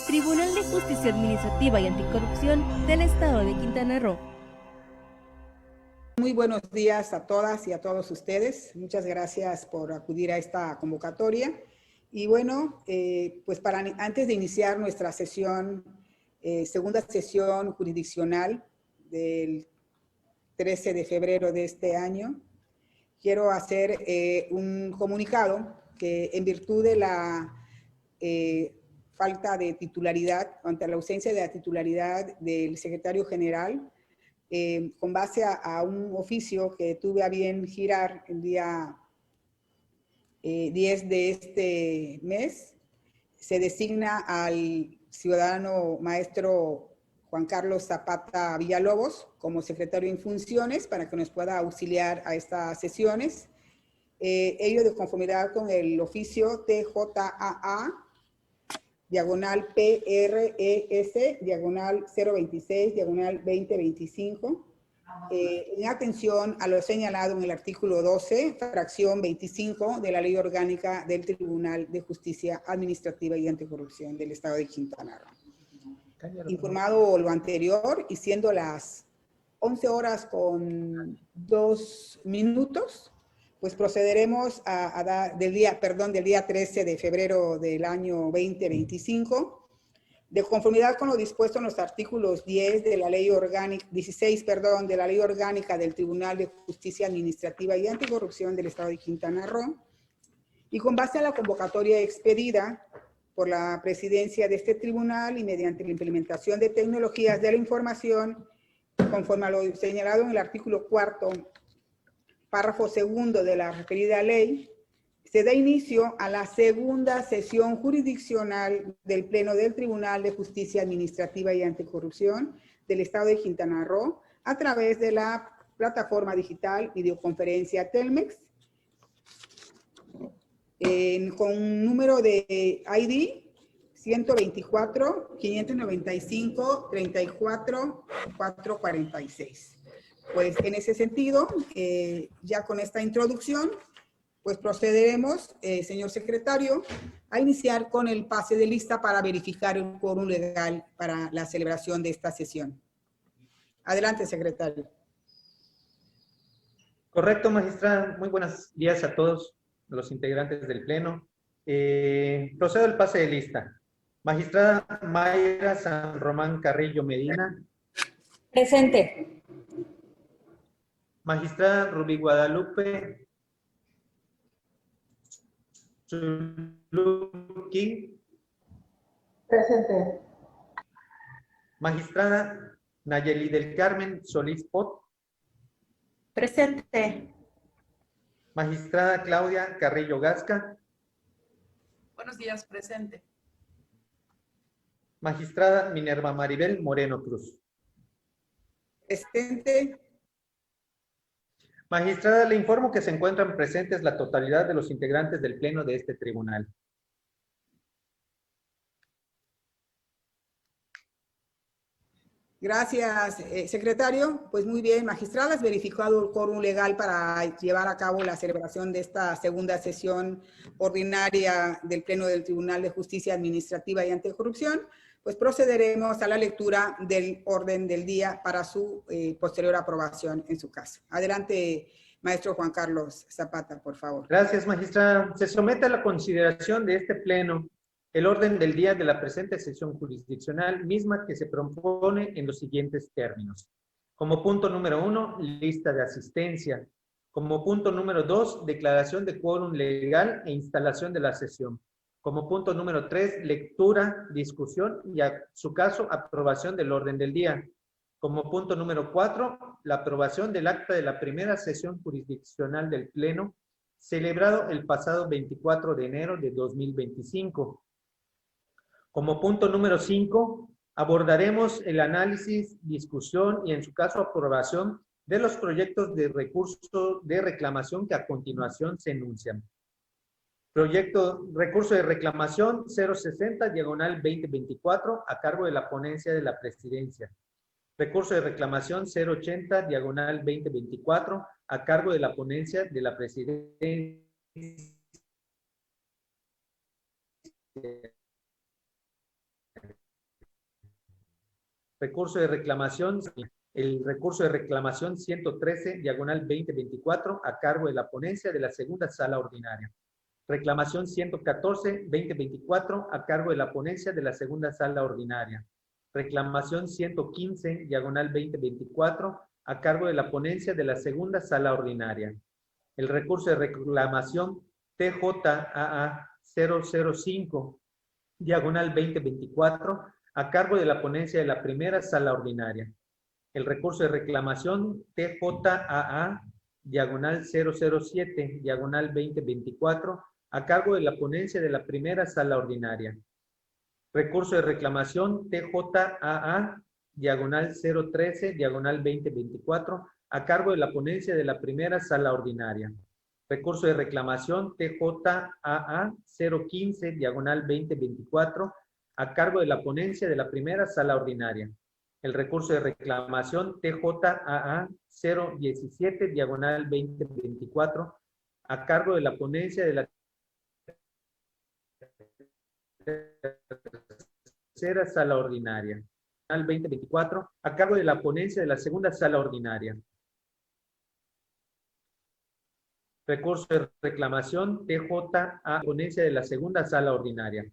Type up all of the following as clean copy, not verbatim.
Tribunal de Justicia Administrativa y Anticorrupción del Estado de Quintana Roo. Muy buenos días a todas y a todos ustedes. Muchas gracias por acudir a esta convocatoria. Y bueno, pues antes de iniciar nuestra sesión, segunda sesión jurisdiccional del 13 de febrero de este año, quiero hacer un comunicado que en virtud de la falta de titularidad, ante la ausencia de la titularidad del secretario general, con base a un oficio que tuve a bien girar el día 10 de este mes, se designa al ciudadano maestro Juan Carlos Zapata Villalobos como secretario en funciones para que nos pueda auxiliar a estas sesiones. Ello de conformidad con el oficio TJAA, diagonal PRES, diagonal 026, diagonal 2025, en atención a lo señalado en el artículo 12, fracción 25 de la Ley Orgánica del Tribunal de Justicia Administrativa y Anticorrupción del Estado de Quintana Roo. Informado lo anterior y siendo las 11 horas con 2 minutos, pues procederemos a dar del día 13 de febrero del año 2025, de conformidad con lo dispuesto en los artículos 10 de la Ley Orgánica, 16, de la Ley Orgánica del Tribunal de Justicia Administrativa y Anticorrupción del Estado de Quintana Roo, y con base a la convocatoria expedida por la presidencia de este tribunal y mediante la implementación de tecnologías de la información, conforme a lo señalado en el artículo 4, párrafo segundo de la referida ley, se da inicio a la segunda sesión jurisdiccional del Pleno del Tribunal de Justicia Administrativa y Anticorrupción del Estado de Quintana Roo a través de la plataforma digital videoconferencia Telmex, con número de ID 124-595-34-446. Pues en ese sentido, ya con esta introducción, pues procederemos, señor secretario, a iniciar con el pase de lista para verificar el quórum legal para la celebración de esta sesión. Adelante, secretario. Correcto, magistrada. Muy buenos días a todos los integrantes del Pleno. Procedo al pase de lista. Magistrada Mayra San Román Carrillo Medina. Presente. Magistrada Rubí Guadalupe Zuluki. Presente. Magistrada Nayeli del Carmen Solís Pot. Presente. Magistrada Claudia Carrillo Gasca. Buenos días, presente. Magistrada Minerva Maribel Moreno Cruz. Presente. Magistrada, le informo que se encuentran presentes la totalidad de los integrantes del Pleno de este tribunal. Gracias, secretario. Pues muy bien, magistrada, has verificado el quórum legal para llevar a cabo la celebración de esta segunda sesión ordinaria del Pleno del Tribunal de Justicia Administrativa y Anticorrupción. Pues procederemos a la lectura del orden del día para su posterior aprobación en su caso. Adelante, maestro Juan Carlos Zapata, por favor. Gracias, magistrada. Se somete a la consideración de este Pleno el orden del día de la presente sesión jurisdiccional, misma que se propone en los siguientes términos. Como punto número 1, lista de asistencia. Como punto número 2, declaración de quórum legal e instalación de la sesión. Como punto número 3, lectura, discusión y, a su caso, aprobación del orden del día. Como punto número 4, la aprobación del acta de la primera sesión jurisdiccional del Pleno, celebrado el pasado 24 de enero de 2025. Como punto número 5, abordaremos el análisis, discusión y, en su caso, aprobación de los proyectos de recurso de reclamación que a continuación se enuncian. Recurso de reclamación 060-2024 a cargo de la ponencia de la presidencia. Recurso de reclamación 080-2024 a cargo de la ponencia de la presidencia. Recurso de reclamación, el recurso de reclamación 113, diagonal 2024, a cargo de la ponencia de la segunda sala ordinaria. Reclamación 114, 2024, a cargo de la ponencia de la segunda sala ordinaria. Reclamación 115, diagonal 2024, a cargo de la ponencia de la segunda sala ordinaria. El recurso de reclamación TJAA 005, diagonal 2024, a cargo de la ponencia de la primera sala ordinaria. El recurso de reclamación TJAA, diagonal 007, diagonal 2024, a cargo de la ponencia de la primera sala ordinaria. Recurso de reclamación TJAA, diagonal 013, diagonal 2024, a cargo de la ponencia de la primera sala ordinaria. Recurso de reclamación TJAA 015, diagonal 2024, a cargo de la ponencia de la primera sala ordinaria. El recurso de reclamación TJAA 017, diagonal 2024, a cargo de la ponencia de la tercera sala ordinaria. 2024, a cargo de la ponencia de la segunda sala ordinaria. Recurso de reclamación TJA, ponencia de la segunda sala ordinaria.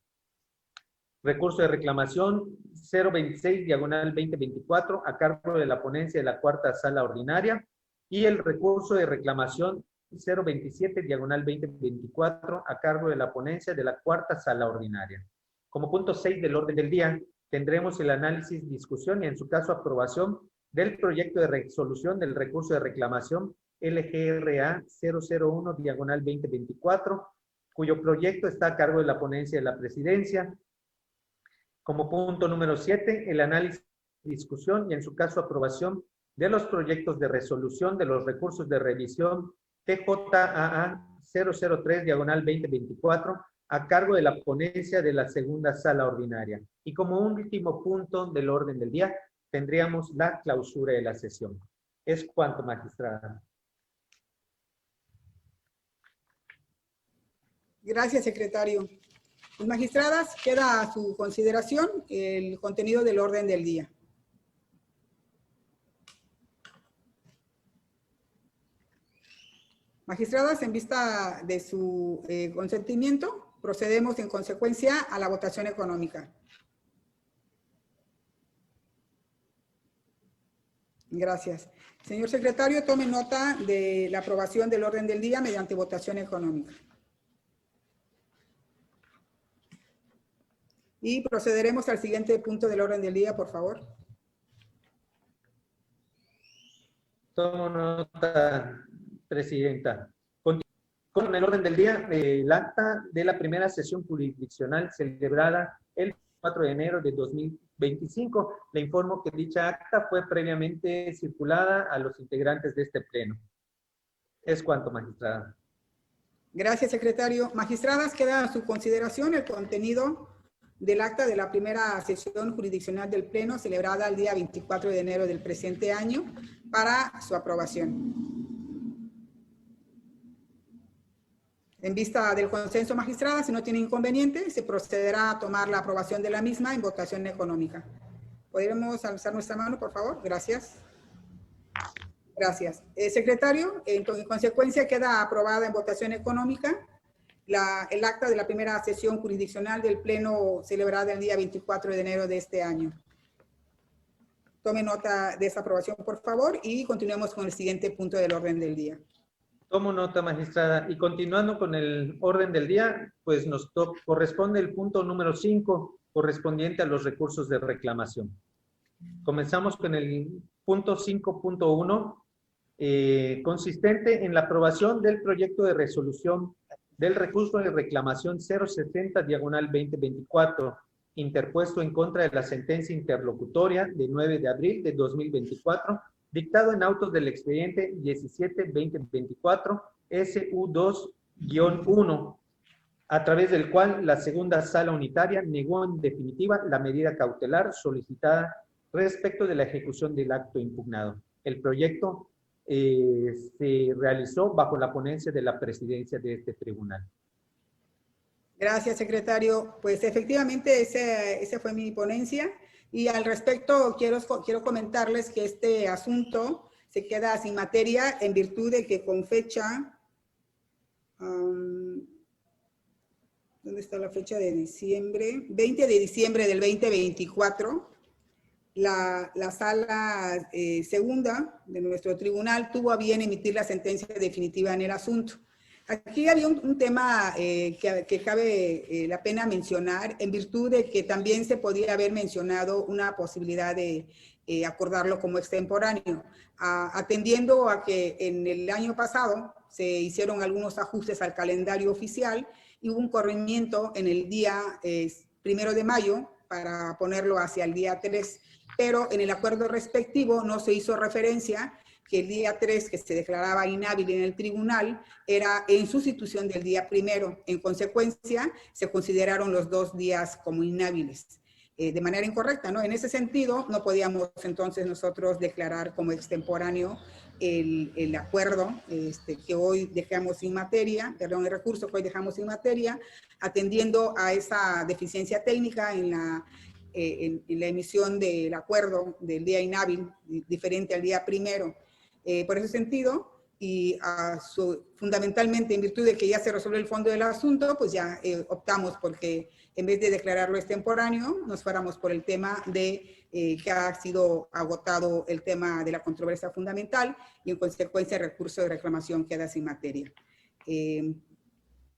Recurso de reclamación 026, diagonal 2024, a cargo de la ponencia de la cuarta sala ordinaria. Y el recurso de reclamación 027, diagonal 2024, a cargo de la ponencia de la cuarta sala ordinaria. Como punto 6 del orden del día, tendremos el análisis, discusión y en su caso aprobación del proyecto de resolución del recurso de reclamación LGRA 001, diagonal 2024, cuyo proyecto está a cargo de la ponencia de la presidencia. Como punto número 7, el análisis, discusión y en su caso aprobación de los proyectos de resolución de los recursos de revisión TJAA 003, diagonal 2024, a cargo de la ponencia de la segunda sala ordinaria. Y como último punto del orden del día, tendríamos la clausura de la sesión. Es cuanto, magistrada. Gracias, secretario. Pues, magistradas, queda a su consideración el contenido del orden del día. Magistradas, en vista de su consentimiento, procedemos en consecuencia a la votación económica. Gracias. Señor secretario, tome nota de la aprobación del orden del día mediante votación económica. Y procederemos al siguiente punto del orden del día, por favor. Tomo nota, presidenta. Con el orden del día, el acta de la primera sesión jurisdiccional celebrada el 4 de enero de 2025. Le informo que dicha acta fue previamente circulada a los integrantes de este pleno. Es cuanto, magistrada. Gracias, secretario. Magistradas, queda a su consideración el contenido del acta de la primera sesión jurisdiccional del Pleno celebrada el día 24 de enero del presente año para su aprobación. En vista del consenso, magistrada, si no tiene inconveniente, se procederá a tomar la aprobación de la misma en votación económica. ¿Podríamos alzar nuestra mano, por favor? Gracias. Gracias. Secretario, en consecuencia queda aprobada en votación económica el acta de la primera sesión jurisdiccional del Pleno celebrada el día 24 de enero de este año. Tome nota de esta aprobación, por favor, y continuemos con el siguiente punto del orden del día. Tomo nota, magistrada. Y continuando con el orden del día, pues nos corresponde el punto número 5, correspondiente a los recursos de reclamación. Comenzamos con el punto 5.1, consistente en la aprobación del proyecto de resolución del recurso de reclamación 060, diagonal 2024, interpuesto en contra de la sentencia interlocutoria de 9 de abril de 2024, dictado en autos del expediente 17-2024 SU2-1, a través del cual la segunda sala unitaria negó en definitiva la medida cautelar solicitada respecto de la ejecución del acto impugnado. El proyecto se realizó bajo la ponencia de la presidencia de este tribunal. Gracias, secretario. Pues efectivamente esa fue mi ponencia Y al respecto, quiero comentarles que este asunto se queda sin materia en virtud de que con fecha, ¿dónde está la fecha de diciembre? 20 de diciembre del 2024, la sala segunda de nuestro tribunal tuvo a bien emitir la sentencia definitiva en el asunto. Aquí había un tema que cabe la pena mencionar, en virtud de que también se podía haber mencionado una posibilidad de acordarlo como extemporáneo, atendiendo a que en el año pasado se hicieron algunos ajustes al calendario oficial y hubo un corrimiento en el día 1 de mayo para ponerlo hacia el día 3, pero en el acuerdo respectivo no se hizo referencia que el día 3, que se declaraba inhábil en el tribunal, era en sustitución del día 1. En consecuencia, se consideraron los 2 días como inhábiles. De manera incorrecta, ¿no? En ese sentido, no podíamos entonces nosotros declarar como extemporáneo el acuerdo que hoy dejamos sin materia, perdón, el recurso que hoy dejamos sin materia, atendiendo a esa deficiencia técnica en la emisión del acuerdo del día inhábil, diferente al día 1. Por ese sentido, y fundamentalmente en virtud de que ya se resolvió el fondo del asunto, pues ya optamos porque en vez de declararlo extemporáneo, nos fuéramos por el tema de que ha sido agotado el tema de la controversia fundamental y en consecuencia el recurso de reclamación queda sin materia.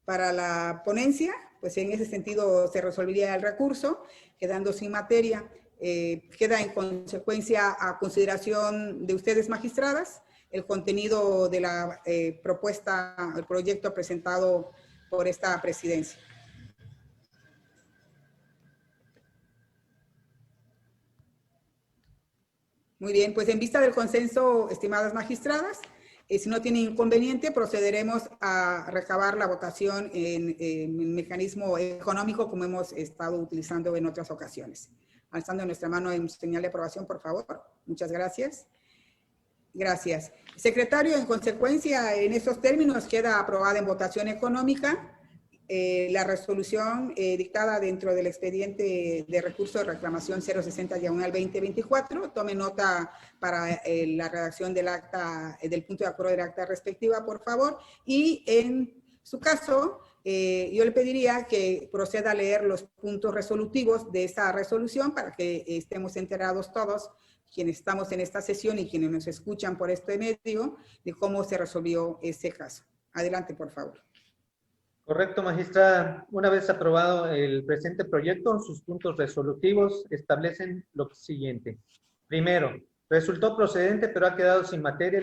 Para la ponencia, pues en ese sentido se resolvería el recurso, quedando sin materia. Queda en consecuencia a consideración de ustedes, magistradas, el contenido de la propuesta, el proyecto presentado por esta presidencia. Muy bien, pues en vista del consenso, estimadas magistradas, si no tienen inconveniente, procederemos a recabar la votación en el mecanismo económico como hemos estado utilizando en otras ocasiones. Alzando nuestra mano en señal de aprobación, por favor. Muchas gracias. Gracias. Secretario, en consecuencia, en estos términos queda aprobada en votación económica la resolución dictada dentro del expediente de recurso de reclamación 060/2024. Tome nota para la redacción del acta, del punto de acuerdo del acta respectiva, por favor. Y en su caso, yo le pediría que proceda a leer los puntos resolutivos de esa resolución para que estemos enterados todos, quienes estamos en esta sesión y quienes nos escuchan por este medio, de cómo se resolvió ese caso. Adelante, por favor. Correcto, magistrada. Una vez aprobado el presente proyecto, sus puntos resolutivos establecen lo siguiente. Primero, resultó procedente, pero ha quedado sin materia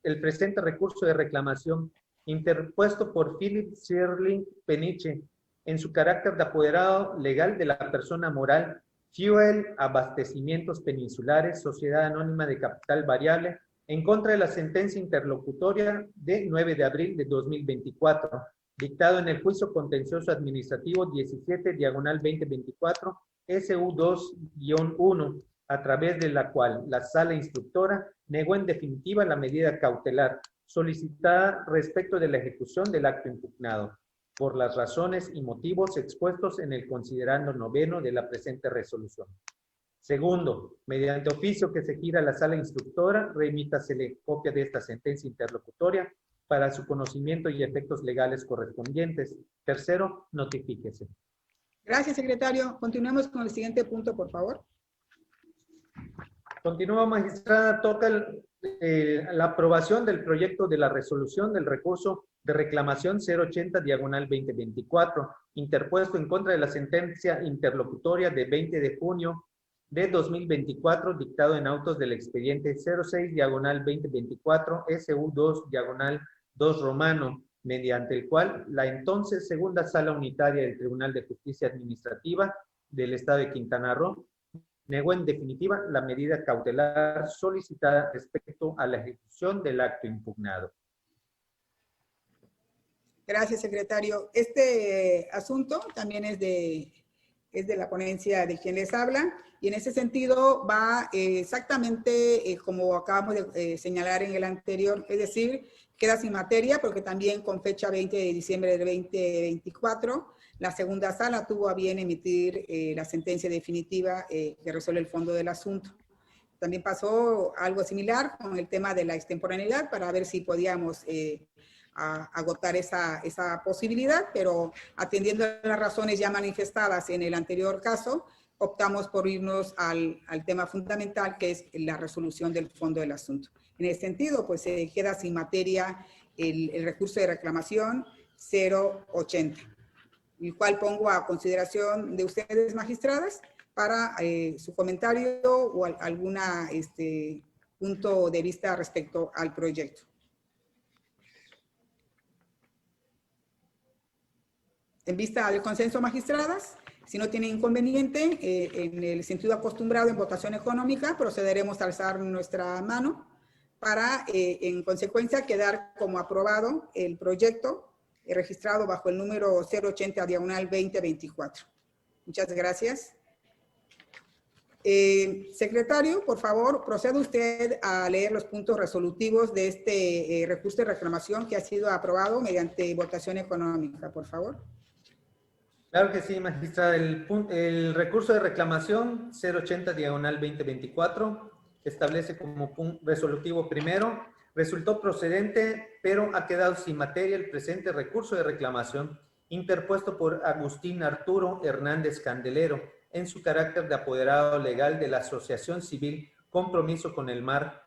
el presente recurso de reclamación interpuesto por Philip Sierling Peniche en su carácter de apoderado legal de la persona moral Fuel Abastecimientos Peninsulares, Sociedad Anónima de Capital Variable, en contra de la sentencia interlocutoria de 9 de abril de 2024, dictado en el juicio contencioso administrativo 17/2024, SU2-1, a través de la cual la sala instructora negó en definitiva la medida cautelar solicitada respecto de la ejecución del acto impugnado, por las razones y motivos expuestos en el considerando 9 de la presente resolución. Segundo, mediante oficio que se gira a la sala instructora, remítasele copia de esta sentencia interlocutoria para su conocimiento y efectos legales correspondientes. Tercero, notifíquese. Gracias, secretario. Continuemos con el siguiente punto, por favor. Continúa, magistrada. Toca la aprobación del proyecto de la resolución del recurso de reclamación 080/2024, interpuesto en contra de la sentencia interlocutoria de 20 de junio de 2024, dictado en autos del expediente 06/2024, SU2/2 romano, mediante el cual la entonces segunda sala unitaria del Tribunal de Justicia Administrativa del Estado de Quintana Roo negó en definitiva la medida cautelar solicitada respecto a la ejecución del acto impugnado. Gracias, secretario. Este asunto también es de la ponencia de quien les habla, y en ese sentido va exactamente como acabamos de señalar en el anterior, es decir, queda sin materia porque también con fecha 20 de diciembre del 2024 La segunda sala tuvo a bien emitir la sentencia definitiva que resuelve el fondo del asunto. También pasó algo similar con el tema de la extemporaneidad para ver si podíamos agotar esa posibilidad, pero atendiendo a las razones ya manifestadas en el anterior caso, optamos por irnos al tema fundamental, que es la resolución del fondo del asunto. En ese sentido, pues se queda sin materia el recurso de reclamación 080, el cual pongo a consideración de ustedes, magistradas, para su comentario o algún punto de vista respecto al proyecto. En vista del consenso, magistradas, si no tienen inconveniente, en el sentido acostumbrado en votación económica, procederemos a alzar nuestra mano para, en consecuencia, quedar como aprobado el proyecto registrado bajo el número 080/2024. Muchas gracias. Secretario, por favor, proceda usted a leer los puntos resolutivos de este recurso de reclamación que ha sido aprobado mediante votación económica, por favor. Claro que sí, magistrada. El recurso de reclamación 080/2024 establece como resolutivo primero: resultó procedente, pero ha quedado sin materia el presente recurso de reclamación interpuesto por Agustín Arturo Hernández Candelero en su carácter de apoderado legal de la Asociación Civil Compromiso con el Mar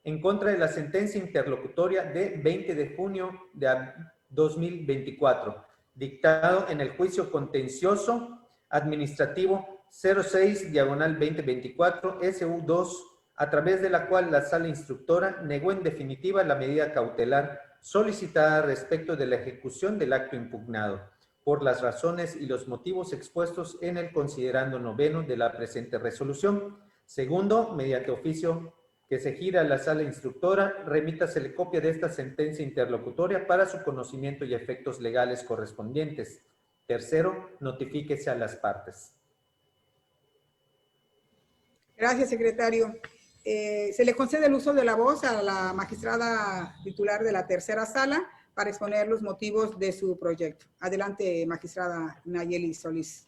en contra de la sentencia interlocutoria de 20 de junio de 2024, dictado en el juicio contencioso administrativo 06/2024 SU2, a través de la cual la sala instructora negó en definitiva la medida cautelar solicitada respecto de la ejecución del acto impugnado, por las razones y los motivos expuestos en el considerando noveno de la presente resolución. Segundo, mediante oficio que se gira a la sala instructora, remítasele copia de esta sentencia interlocutoria para su conocimiento y efectos legales correspondientes. Tercero, notifíquese a las partes. Gracias, secretario. Se le concede el uso de la voz a la magistrada titular de la tercera sala para exponer los motivos de su proyecto. Adelante, magistrada Nayeli Solís.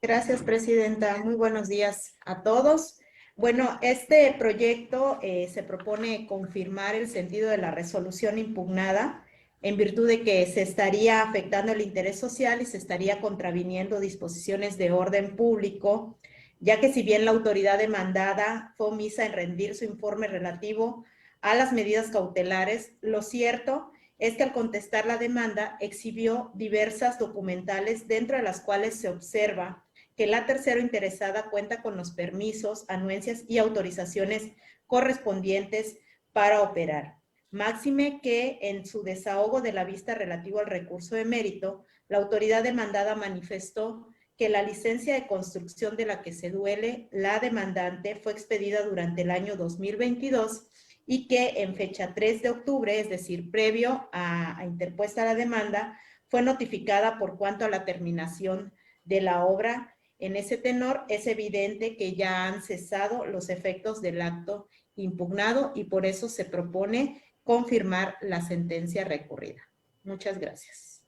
Gracias, presidenta. Muy buenos días a todos. Bueno, este proyecto se propone confirmar el sentido de la resolución impugnada en virtud de que se estaría afectando el interés social y se estaría contraviniendo disposiciones de orden público, ya que si bien la autoridad demandada fue omisa en rendir su informe relativo a las medidas cautelares, lo cierto es que al contestar la demanda exhibió diversas documentales dentro de las cuales se observa que la tercera interesada cuenta con los permisos, anuencias y autorizaciones correspondientes para operar. Máxime que en su desahogo de la vista relativo al recurso de mérito, la autoridad demandada manifestó que la licencia de construcción de la que se duele la demandante fue expedida durante el año 2022 y que en fecha 3 de octubre, es decir, previo a interpuesta la demanda, fue notificada por cuanto a la terminación de la obra. En ese tenor, es evidente que ya han cesado los efectos del acto impugnado y por eso se propone confirmar la sentencia recurrida. Muchas gracias.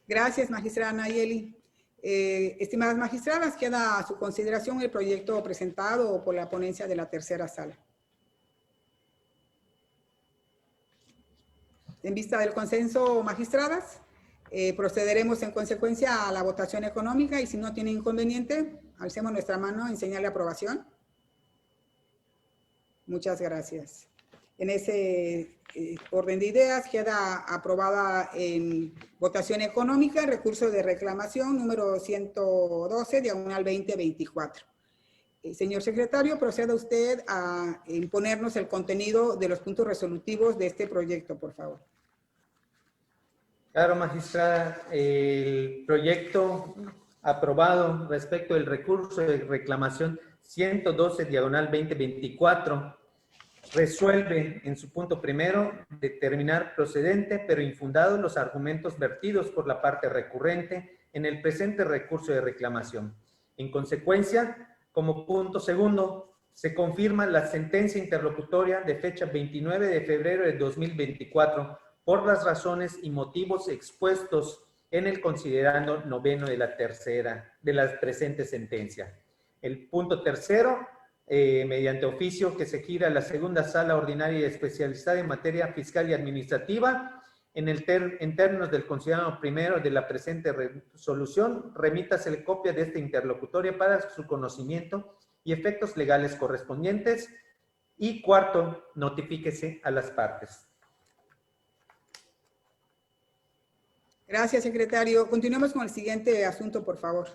Gracias, magistrada Nayeli. Estimadas magistradas, queda a su consideración el proyecto presentado por la ponencia de la tercera sala. En vista del consenso, magistradas, procederemos en consecuencia a la votación económica y si no tiene inconveniente, alcemos nuestra mano en señal de aprobación. Muchas gracias. En ese orden de ideas queda aprobada en votación económica el recurso de reclamación número 112/2024. Señor secretario, proceda usted a imponernos el contenido de los puntos resolutivos de este proyecto, por favor. Claro, magistrada. El proyecto aprobado respecto del recurso de reclamación 112/2024 resuelve en su punto primero determinar procedente pero infundados los argumentos vertidos por la parte recurrente en el presente recurso de reclamación. En consecuencia, como punto segundo, se confirma la sentencia interlocutoria de fecha 29 de febrero de 2024 por las razones y motivos expuestos en el considerando noveno de la presente sentencia. El punto tercero, mediante oficio que se gira a la segunda sala ordinaria y especializada en materia fiscal y administrativa, en términos del considerado primero de la presente resolución, remítase copia de esta interlocutoria para su conocimiento y efectos legales correspondientes. Y cuarto, notifíquese a las partes. Gracias, secretario. Continuemos con el siguiente asunto, por favor.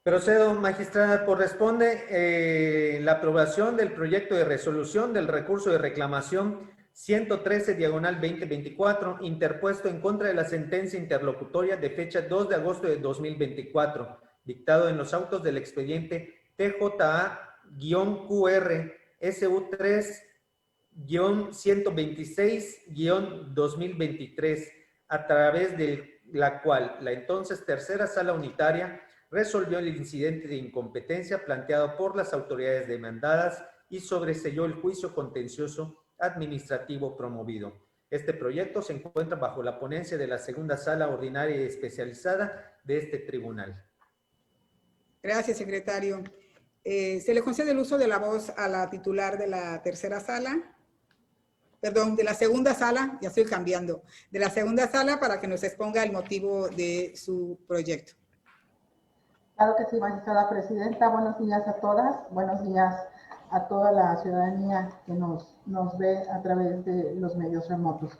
Procedo, magistrada. Corresponde la aprobación del proyecto de resolución del recurso de reclamación 113/2024, interpuesto en contra de la sentencia interlocutoria de fecha 2 de agosto de 2024, dictado en los autos del expediente TJA-QR SU3-126-2023, a través de la cual la entonces tercera sala unitaria resolvió el incidente de incompetencia planteado por las autoridades demandadas y sobreseyó el juicio contencioso administrativo promovido. Este proyecto se encuentra bajo la ponencia de la segunda sala ordinaria y especializada de este tribunal. Gracias, secretario. ¿Se le concede el uso de la voz a la titular de la tercera sala? Perdón, de la segunda sala, ya estoy cambiando, de la segunda sala para que nos exponga el motivo de su proyecto. Claro que sí, magistrada presidenta. Buenos días a todas. Buenos días a toda la ciudadanía que nos ve a través de los medios remotos.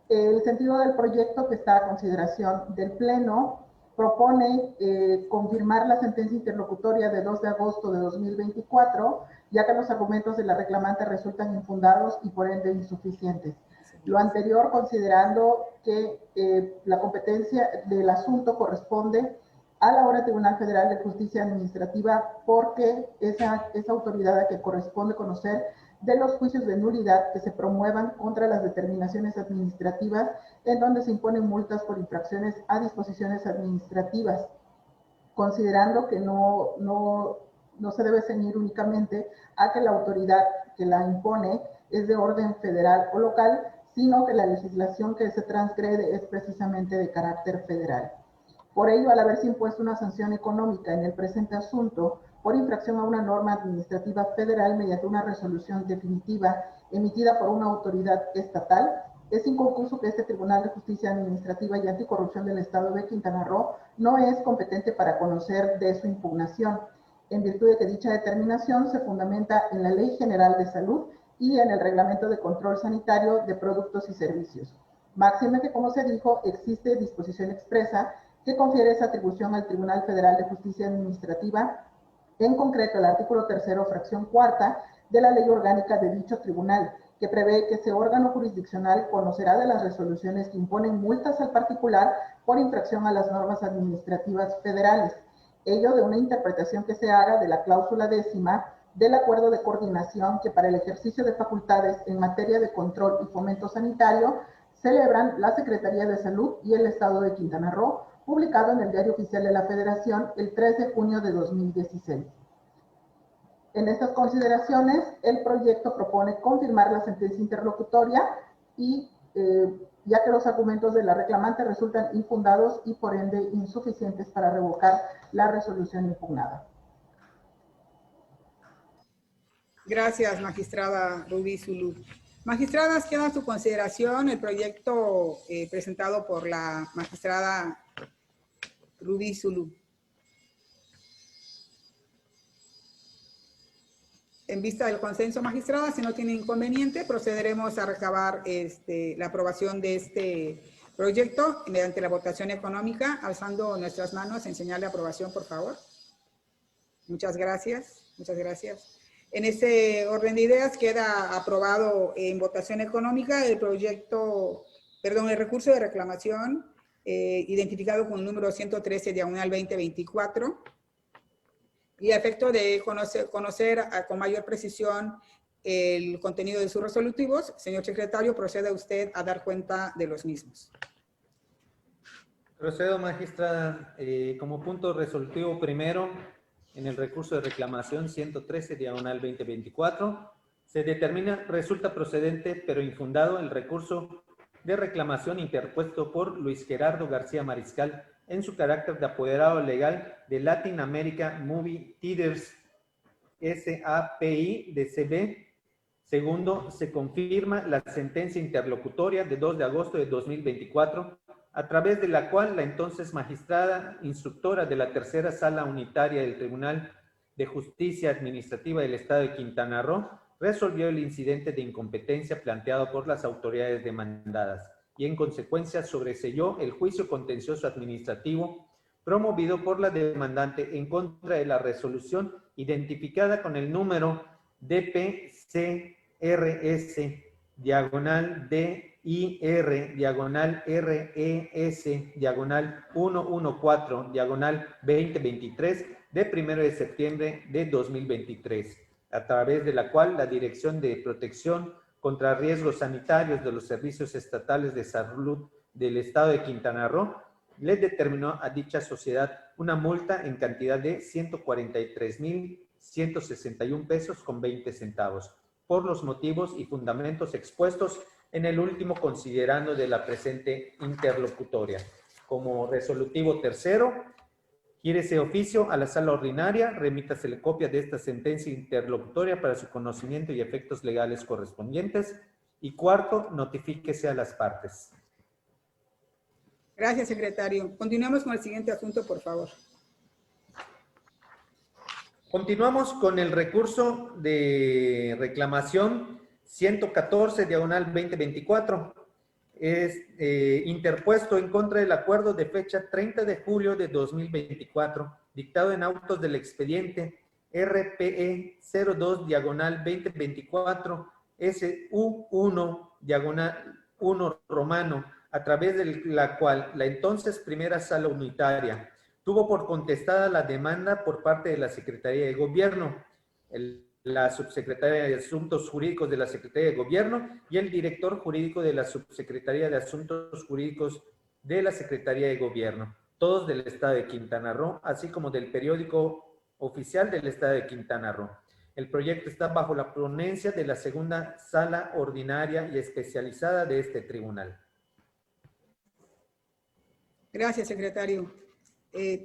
El sentido del proyecto que está a consideración del Pleno propone confirmar la sentencia interlocutoria de 2 de agosto de 2024, ya que los argumentos de la reclamante resultan infundados y por ende insuficientes. Lo anterior considerando que la competencia del asunto corresponde a la hora Tribunal Federal de Justicia Administrativa, porque esa autoridad a que corresponde conocer de los juicios de nulidad que se promuevan contra las determinaciones administrativas en donde se imponen multas por infracciones a disposiciones administrativas, considerando que no se debe ceñir únicamente a que la autoridad que la impone es de orden federal o local, sino que la legislación que se transgrede es precisamente de carácter federal. Por ello, al haberse impuesto una sanción económica en el presente asunto por infracción a una norma administrativa federal mediante una resolución definitiva emitida por una autoridad estatal, es inconcluso que este Tribunal de Justicia Administrativa y Anticorrupción del Estado de Quintana Roo no es competente para conocer de su impugnación, en virtud de que dicha determinación se fundamenta en la Ley General de Salud y en el Reglamento de Control Sanitario de Productos y Servicios. Máxime que, como se dijo, existe disposición expresa que confiere esa atribución al Tribunal Federal de Justicia Administrativa, en concreto el artículo 3º, fracción 4ª de la Ley Orgánica de dicho tribunal, que prevé que ese órgano jurisdiccional conocerá de las resoluciones que imponen multas al particular por infracción a las normas administrativas federales. Ello de una interpretación que se haga de la cláusula 10ª del Acuerdo de Coordinación que para el ejercicio de facultades en materia de control y fomento sanitario celebran la Secretaría de Salud y el Estado de Quintana Roo, publicado en el Diario Oficial de la Federación el 3 de junio de 2016. En estas consideraciones, el proyecto propone confirmar la sentencia interlocutoria y, ya que los argumentos de la reclamante resultan infundados y por ende insuficientes para revocar la resolución impugnada. Gracias, magistrada Ruby Zulú. Magistradas, queda a su consideración el proyecto presentado por la magistrada Ruby Zulú. En vista del consenso, magistrada, si no tiene inconveniente, procederemos a recabar la aprobación de este proyecto mediante la votación económica, alzando nuestras manos en señal de aprobación, por favor. Muchas gracias, muchas gracias. En este orden de ideas queda aprobado en votación económica el recurso de reclamación identificado con el número 113/2024, y a efecto de conocer con mayor precisión el contenido de sus resolutivos, señor secretario, proceda usted a dar cuenta de los mismos. Procedo, magistrada. Como punto resolutivo primero, en el recurso de reclamación 113/2024, se determina, resulta procedente pero infundado el recurso de reclamación interpuesto por Luis Gerardo García Mariscal en su carácter de apoderado legal de Latin America Movie Theaters SAPI de CB. Segundo, se confirma la sentencia interlocutoria de 2 de agosto de 2024, a través de la cual la entonces magistrada instructora de la Tercera Sala Unitaria del Tribunal de Justicia Administrativa del Estado de Quintana Roo resolvió el incidente de incompetencia planteado por las autoridades demandadas y en consecuencia sobreseyó el juicio contencioso administrativo promovido por la demandante en contra de la resolución identificada con el número DPCRS-DIR-RES-114-2023 de 1 de septiembre de 2023, a través de la cual la Dirección de Protección contra Riesgos Sanitarios de los Servicios Estatales de Salud del Estado de Quintana Roo le determinó a dicha sociedad una multa en cantidad de 143,161 pesos con 20 centavos por los motivos y fundamentos expuestos en el último considerando de la presente interlocutoria. Como resolutivo tercero, gírese oficio a la sala ordinaria, remítasele copia de esta sentencia interlocutoria para su conocimiento y efectos legales correspondientes. Y cuarto, notifíquese a las partes. Gracias, secretario. Continuamos con el siguiente asunto, por favor. Continuamos con el recurso de reclamación 114/2024. Es interpuesto en contra del acuerdo de fecha 30 de julio de 2024, dictado en autos del expediente RPE 02/2024 SU1/1 romano, a través de la cual la entonces primera sala unitaria tuvo por contestada la demanda por parte de la Secretaría de Gobierno, la subsecretaria de Asuntos Jurídicos de la Secretaría de Gobierno y el director jurídico de la Subsecretaría de Asuntos Jurídicos de la Secretaría de Gobierno, todos del Estado de Quintana Roo, así como del periódico oficial del Estado de Quintana Roo. El proyecto está bajo la ponencia de la segunda sala ordinaria y especializada de este tribunal. Gracias, secretario.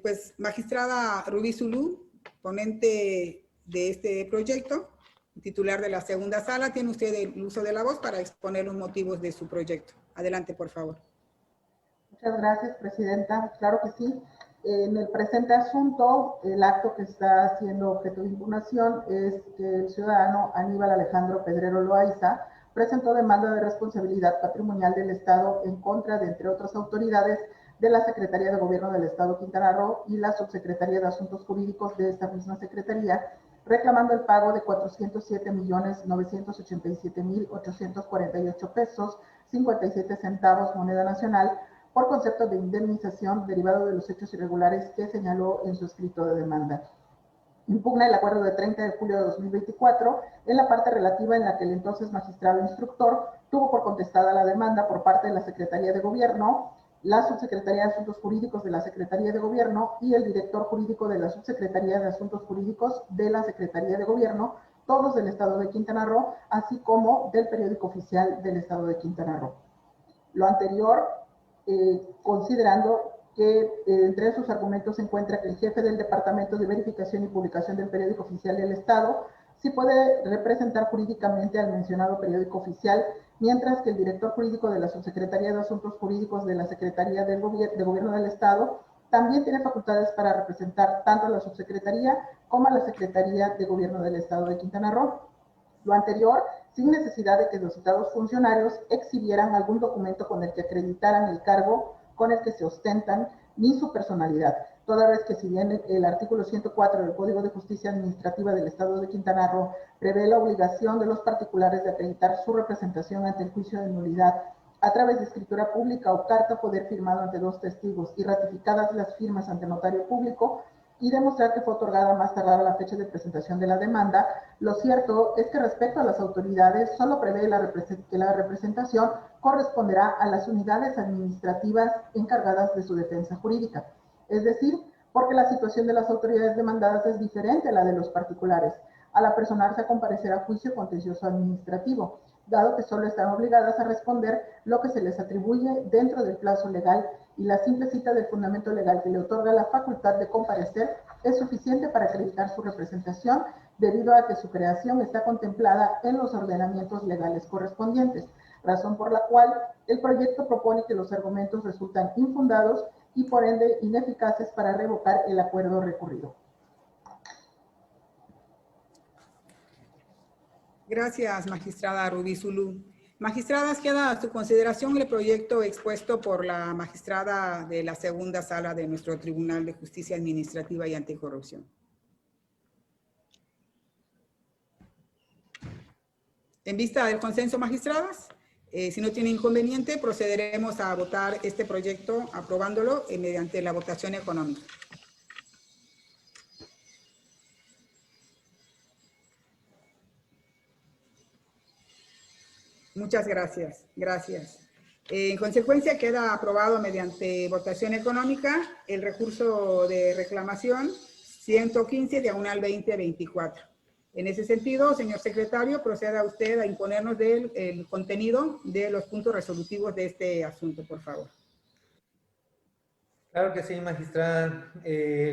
Pues, magistrada Rubí Zulú, ponente de este proyecto, titular de la segunda sala, tiene usted el uso de la voz para exponer los motivos de su proyecto. Adelante, por favor. Muchas gracias, presidenta. Claro que sí. En el presente asunto, el acto que está siendo objeto de impugnación es que el ciudadano Aníbal Alejandro Pedrero Loaiza presentó demanda de responsabilidad patrimonial del Estado en contra de, entre otras autoridades, de la Secretaría de Gobierno del Estado de Quintana Roo y la Subsecretaría de Asuntos Jurídicos de esta misma Secretaría, reclamando el pago de 407,987,848 pesos, 57 centavos moneda nacional, por concepto de indemnización derivado de los hechos irregulares que señaló en su escrito de demanda. Impugna el acuerdo de 30 de julio de 2024 en la parte relativa en la que el entonces magistrado instructor tuvo por contestada la demanda por parte de la Secretaría de Gobierno, la Subsecretaría de Asuntos Jurídicos de la Secretaría de Gobierno y el director jurídico de la Subsecretaría de Asuntos Jurídicos de la Secretaría de Gobierno, todos del Estado de Quintana Roo, así como del periódico oficial del Estado de Quintana Roo. Lo anterior, considerando que entre sus argumentos se encuentra que el jefe del Departamento de Verificación y Publicación del periódico oficial del Estado sí puede representar jurídicamente al mencionado periódico oficial, mientras que el director jurídico de la Subsecretaría de Asuntos Jurídicos de la Secretaría de Gobierno del Estado también tiene facultades para representar tanto a la Subsecretaría como a la Secretaría de Gobierno del Estado de Quintana Roo. Lo anterior, sin necesidad de que los citados funcionarios exhibieran algún documento con el que acreditaran el cargo con el que se ostentan, ni su personalidad, toda vez que si bien el artículo 104 del Código de Justicia Administrativa del Estado de Quintana Roo prevé la obligación de los particulares de acreditar su representación ante el juicio de nulidad a través de escritura pública o carta poder firmado ante dos testigos y ratificadas las firmas ante notario público, y demostrar que fue otorgada más tardar a la fecha de presentación de la demanda, lo cierto es que respecto a las autoridades solo prevé que la representación corresponderá a las unidades administrativas encargadas de su defensa jurídica. Es decir, porque la situación de las autoridades demandadas es diferente a la de los particulares, al apersonarse a comparecer a juicio contencioso administrativo, dado que solo están obligadas a responder lo que se les atribuye dentro del plazo legal y la simple cita del fundamento legal que le otorga la facultad de comparecer es suficiente para acreditar su representación debido a que su creación está contemplada en los ordenamientos legales correspondientes, razón por la cual el proyecto propone que los argumentos resultan infundados y por ende ineficaces para revocar el acuerdo recurrido. Gracias, magistrada Rubí Zulú. Magistradas, queda a su consideración el proyecto expuesto por la magistrada de la segunda sala de nuestro Tribunal de Justicia Administrativa y Anticorrupción. En vista del consenso, magistradas, si no tiene inconveniente, procederemos a votar este proyecto aprobándolo mediante la votación económica. Muchas gracias. Gracias. En consecuencia, queda aprobado mediante votación económica el recurso de reclamación 115/2024. En ese sentido, señor secretario, proceda usted a imponernos el contenido de los puntos resolutivos de este asunto, por favor. Claro que sí, magistrada.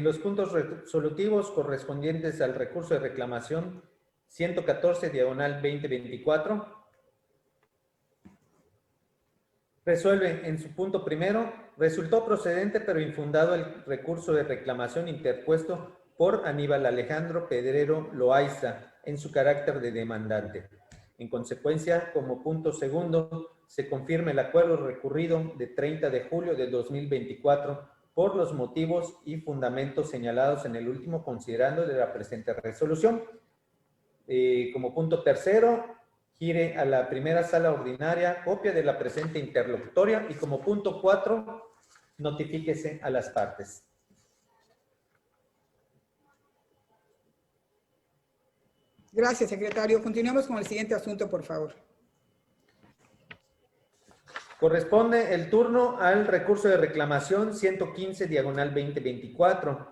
Los puntos resolutivos correspondientes al recurso de reclamación 114/2024. Resuelve en su punto primero, resultó procedente pero infundado el recurso de reclamación interpuesto por Aníbal Alejandro Pedrero Loaiza en su carácter de demandante. En consecuencia, como punto segundo, se confirma el acuerdo recurrido de 30 de julio de 2024 por los motivos y fundamentos señalados en el último considerando de la presente resolución. Como punto tercero, gire a la primera sala ordinaria copia de la presente interlocutoria y como punto 4, notifíquese a las partes. Gracias, secretario. Continuemos con el siguiente asunto, por favor. Corresponde el turno al recurso de reclamación 115/2024.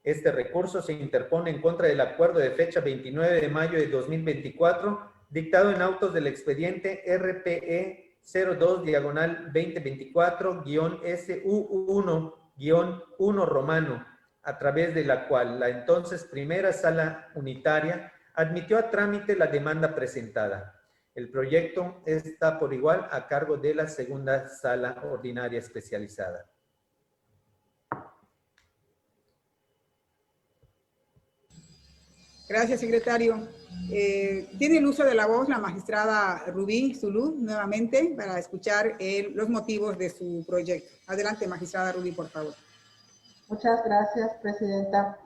Este recurso se interpone en contra del acuerdo de fecha 29 de mayo de 2024 dictado en autos del expediente RPE 02/2024-SU1-1 romano, a través de la cual la entonces primera sala unitaria admitió a trámite la demanda presentada. El proyecto está por igual a cargo de la segunda sala ordinaria especializada. Gracias, secretario. Tiene el uso de la voz la magistrada Rubí Zulú, nuevamente, para escuchar los motivos de su proyecto. Adelante, magistrada Rubí, por favor. Muchas gracias, presidenta.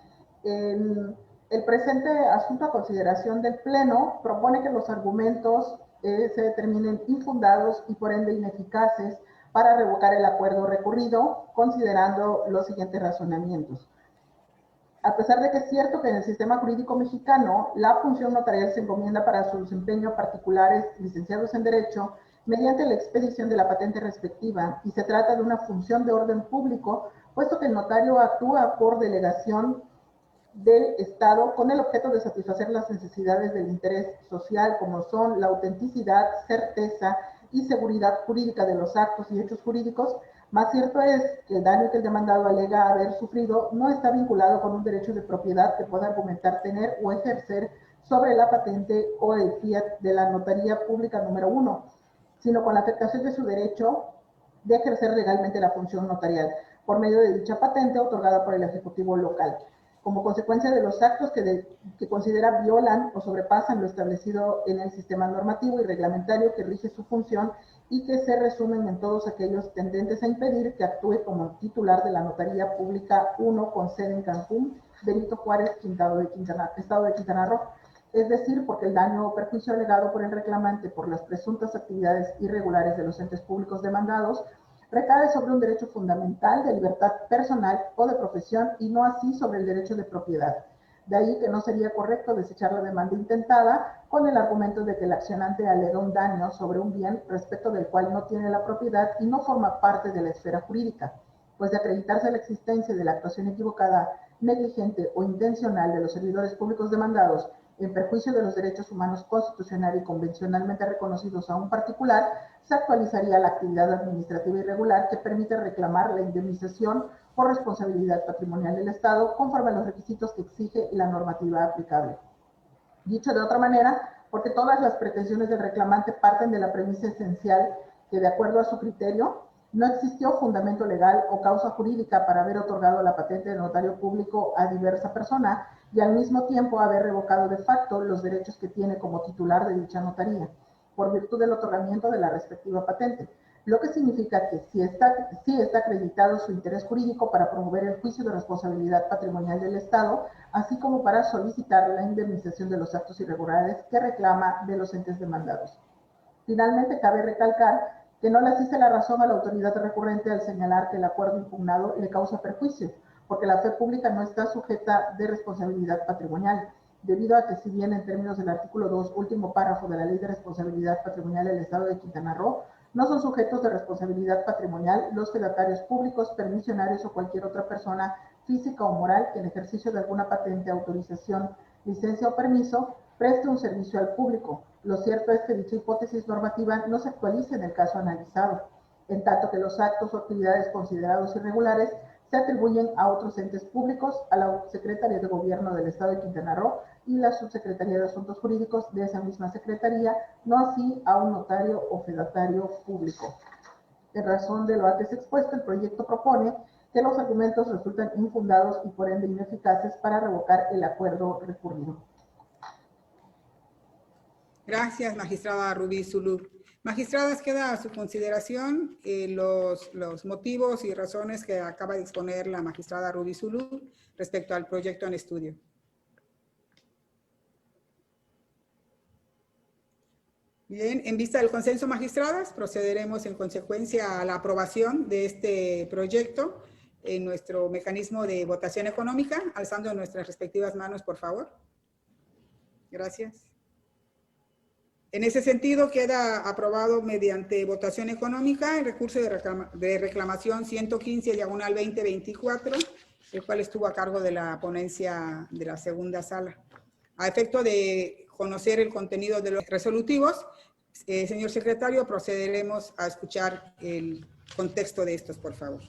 El presente asunto a consideración del Pleno propone que los argumentos se determinen infundados y por ende ineficaces para revocar el acuerdo recurrido, considerando los siguientes razonamientos. A pesar de que es cierto que en el sistema jurídico mexicano la función notarial se encomienda para su desempeño a particulares licenciados en Derecho mediante la expedición de la patente respectiva y se trata de una función de orden público, puesto que el notario actúa por delegación del Estado con el objeto de satisfacer las necesidades del interés social, como son la autenticidad, certeza y seguridad jurídica de los actos y hechos jurídicos. Más cierto es que el daño que el demandado alega haber sufrido no está vinculado con un derecho de propiedad que pueda argumentar tener o ejercer sobre la patente o el fiat de la notaría pública número 1, sino con la afectación de su derecho de ejercer legalmente la función notarial por medio de dicha patente otorgada por el Ejecutivo local, como consecuencia de los actos que considera violan o sobrepasan lo establecido en el sistema normativo y reglamentario que rige su función y que se resumen en todos aquellos tendentes a impedir que actúe como titular de la Notaría Pública 1 con sede en Cancún, Benito Juárez, Estado de Quintana Roo. Es decir, porque el daño o perjuicio alegado por el reclamante por las presuntas actividades irregulares de los entes públicos demandados recae sobre un derecho fundamental de libertad personal o de profesión y no así sobre el derecho de propiedad. De ahí que no sería correcto desechar la demanda intentada con el argumento de que el accionante alega un daño sobre un bien respecto del cual no tiene la propiedad y no forma parte de la esfera jurídica, pues de acreditarse la existencia de la actuación equivocada, negligente o intencional de los servidores públicos demandados en perjuicio de los derechos humanos constitucional y convencionalmente reconocidos a un particular, se actualizaría la actividad administrativa irregular que permite reclamar la indemnización por responsabilidad patrimonial del Estado conforme a los requisitos que exige la normativa aplicable. Dicho de otra manera, porque todas las pretensiones del reclamante parten de la premisa esencial que, de acuerdo a su criterio, no existió fundamento legal o causa jurídica para haber otorgado la patente de notario público a diversa persona y al mismo tiempo haber revocado de facto los derechos que tiene como titular de dicha notaría, por virtud del otorgamiento de la respectiva patente, lo que significa que sí está acreditado su interés jurídico para promover el juicio de responsabilidad patrimonial del Estado, así como para solicitar la indemnización de los actos irregulares que reclama de los entes demandados. Finalmente, cabe recalcar que no le asiste la razón a la autoridad recurrente al señalar que el acuerdo impugnado le causa perjuicio, porque la fe pública no está sujeta de responsabilidad patrimonial, debido a que si bien en términos del artículo 2, último párrafo de la Ley de Responsabilidad Patrimonial del Estado de Quintana Roo, no son sujetos de responsabilidad patrimonial los fedatarios públicos, permisionarios o cualquier otra persona física o moral que en ejercicio de alguna patente, autorización, licencia o permiso preste un servicio al público. Lo cierto es que dicha hipótesis normativa no se actualiza en el caso analizado, en tanto que los actos o actividades considerados irregulares se atribuyen a otros entes públicos, a la Secretaría de Gobierno del Estado de Quintana Roo y la Subsecretaría de Asuntos Jurídicos de esa misma Secretaría, no así a un notario o fedatario público. En razón de lo antes expuesto, el proyecto propone que los argumentos resultan infundados y por ende ineficaces para revocar el acuerdo recurrido. Gracias, magistrada Rubí Zulú. Magistradas, queda a su consideración los motivos y razones que acaba de exponer la magistrada Rubí Zulú respecto al proyecto en estudio. Bien, en vista del consenso, magistradas, procederemos en consecuencia a la aprobación de este proyecto en nuestro mecanismo de votación económica, alzando nuestras respectivas manos, por favor. Gracias. En ese sentido, queda aprobado mediante votación económica el recurso de reclamación 115/2024, el cual estuvo a cargo de la ponencia de la segunda sala. A efecto de conocer el contenido de los resolutivos, señor secretario, procederemos a escuchar el contexto de estos, por favor.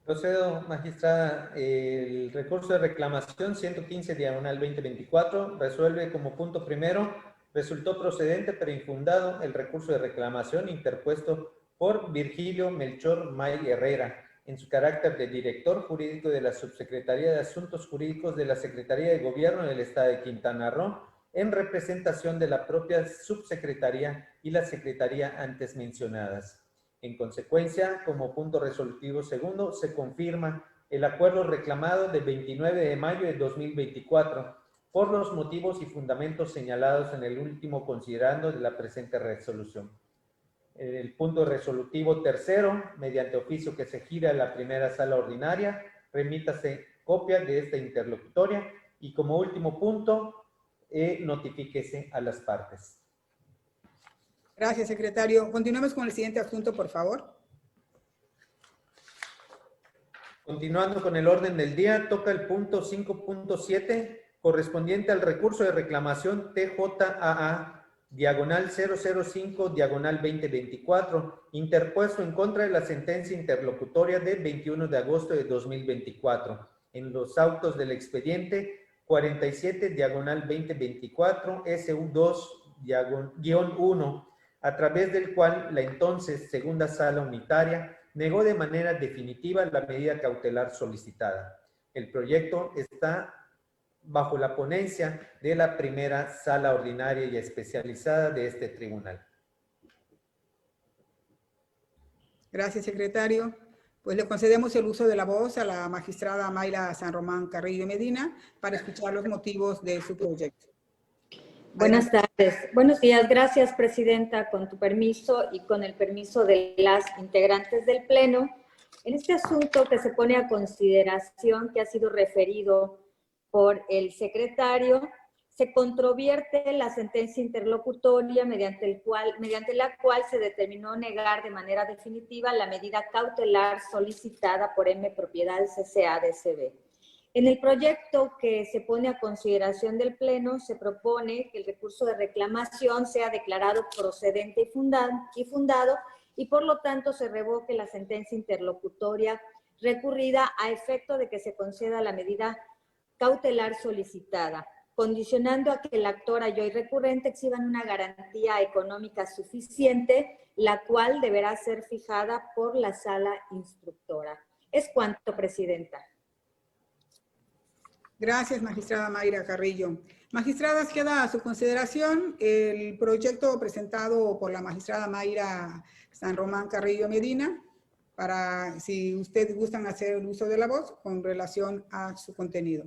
Procedo, magistrada. El recurso de reclamación 115/2024 resuelve como punto primero: resultó procedente pero infundado el recurso de reclamación interpuesto por Virgilio Melchor May Herrera, en su carácter de director jurídico de la Subsecretaría de Asuntos Jurídicos de la Secretaría de Gobierno del Estado de Quintana Roo, en representación de la propia Subsecretaría y la Secretaría antes mencionadas. En consecuencia, como punto resolutivo segundo, se confirma el acuerdo reclamado del 29 de mayo de 2024, por los motivos y fundamentos señalados en el último considerando de la presente resolución. El punto resolutivo tercero, mediante oficio que se gira a la primera sala ordinaria, remítase copia de esta interlocutoria y como último punto, notifíquese a las partes. Gracias, secretario. Continuemos con el siguiente asunto, por favor. Continuando con el orden del día, toca el punto 5.7, correspondiente al recurso de reclamación TJAA/005/2024, interpuesto en contra de la sentencia interlocutoria de 21 de agosto de 2024, en los autos del expediente 47/2024 SU2-1, a través del cual la entonces segunda sala unitaria negó de manera definitiva la medida cautelar solicitada. El proyecto está bajo la ponencia de la primera sala ordinaria y especializada de este tribunal. Gracias, secretario. Pues le concedemos el uso de la voz a la magistrada Mayra San Román Carrillo Medina para escuchar los motivos de su proyecto. Buenas tardes. Buenos días. Gracias, presidenta. Con tu permiso y con el permiso de las integrantes del Pleno, en este asunto que se pone a consideración, que ha sido referido por el secretario, se controvierte la sentencia interlocutoria mediante la cual se determinó negar de manera definitiva la medida cautelar solicitada por M Propiedades S.A. de CB. En el proyecto que se pone a consideración del Pleno, se propone que el recurso de reclamación sea declarado procedente y fundado, y por lo tanto se revoque la sentencia interlocutoria recurrida a efecto de que se conceda la medida cautelar solicitada, condicionando a que el actor halló y recurrente exhiban una garantía económica suficiente, la cual deberá ser fijada por la sala instructora. Es cuanto, Presidenta. Gracias, magistrada Mayra Carrillo. Magistradas, queda a su consideración el proyecto presentado por la magistrada Mayra San Román Carrillo Medina, para si ustedes gustan hacer el uso de la voz con relación a su contenido.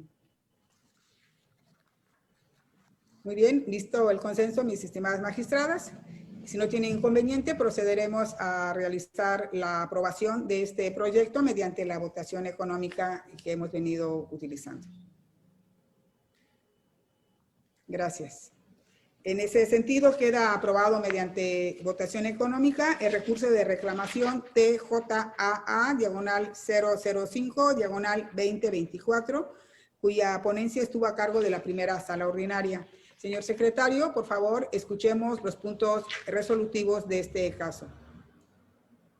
Muy bien, listo el consenso, mis estimadas magistradas. Si no tienen inconveniente, procederemos a realizar la aprobación de este proyecto mediante la votación económica que hemos venido utilizando. Gracias. En ese sentido, queda aprobado mediante votación económica el recurso de reclamación TJAA-005-2024, cuya ponencia estuvo a cargo de la primera sala ordinaria. Señor secretario, por favor, escuchemos los puntos resolutivos de este caso.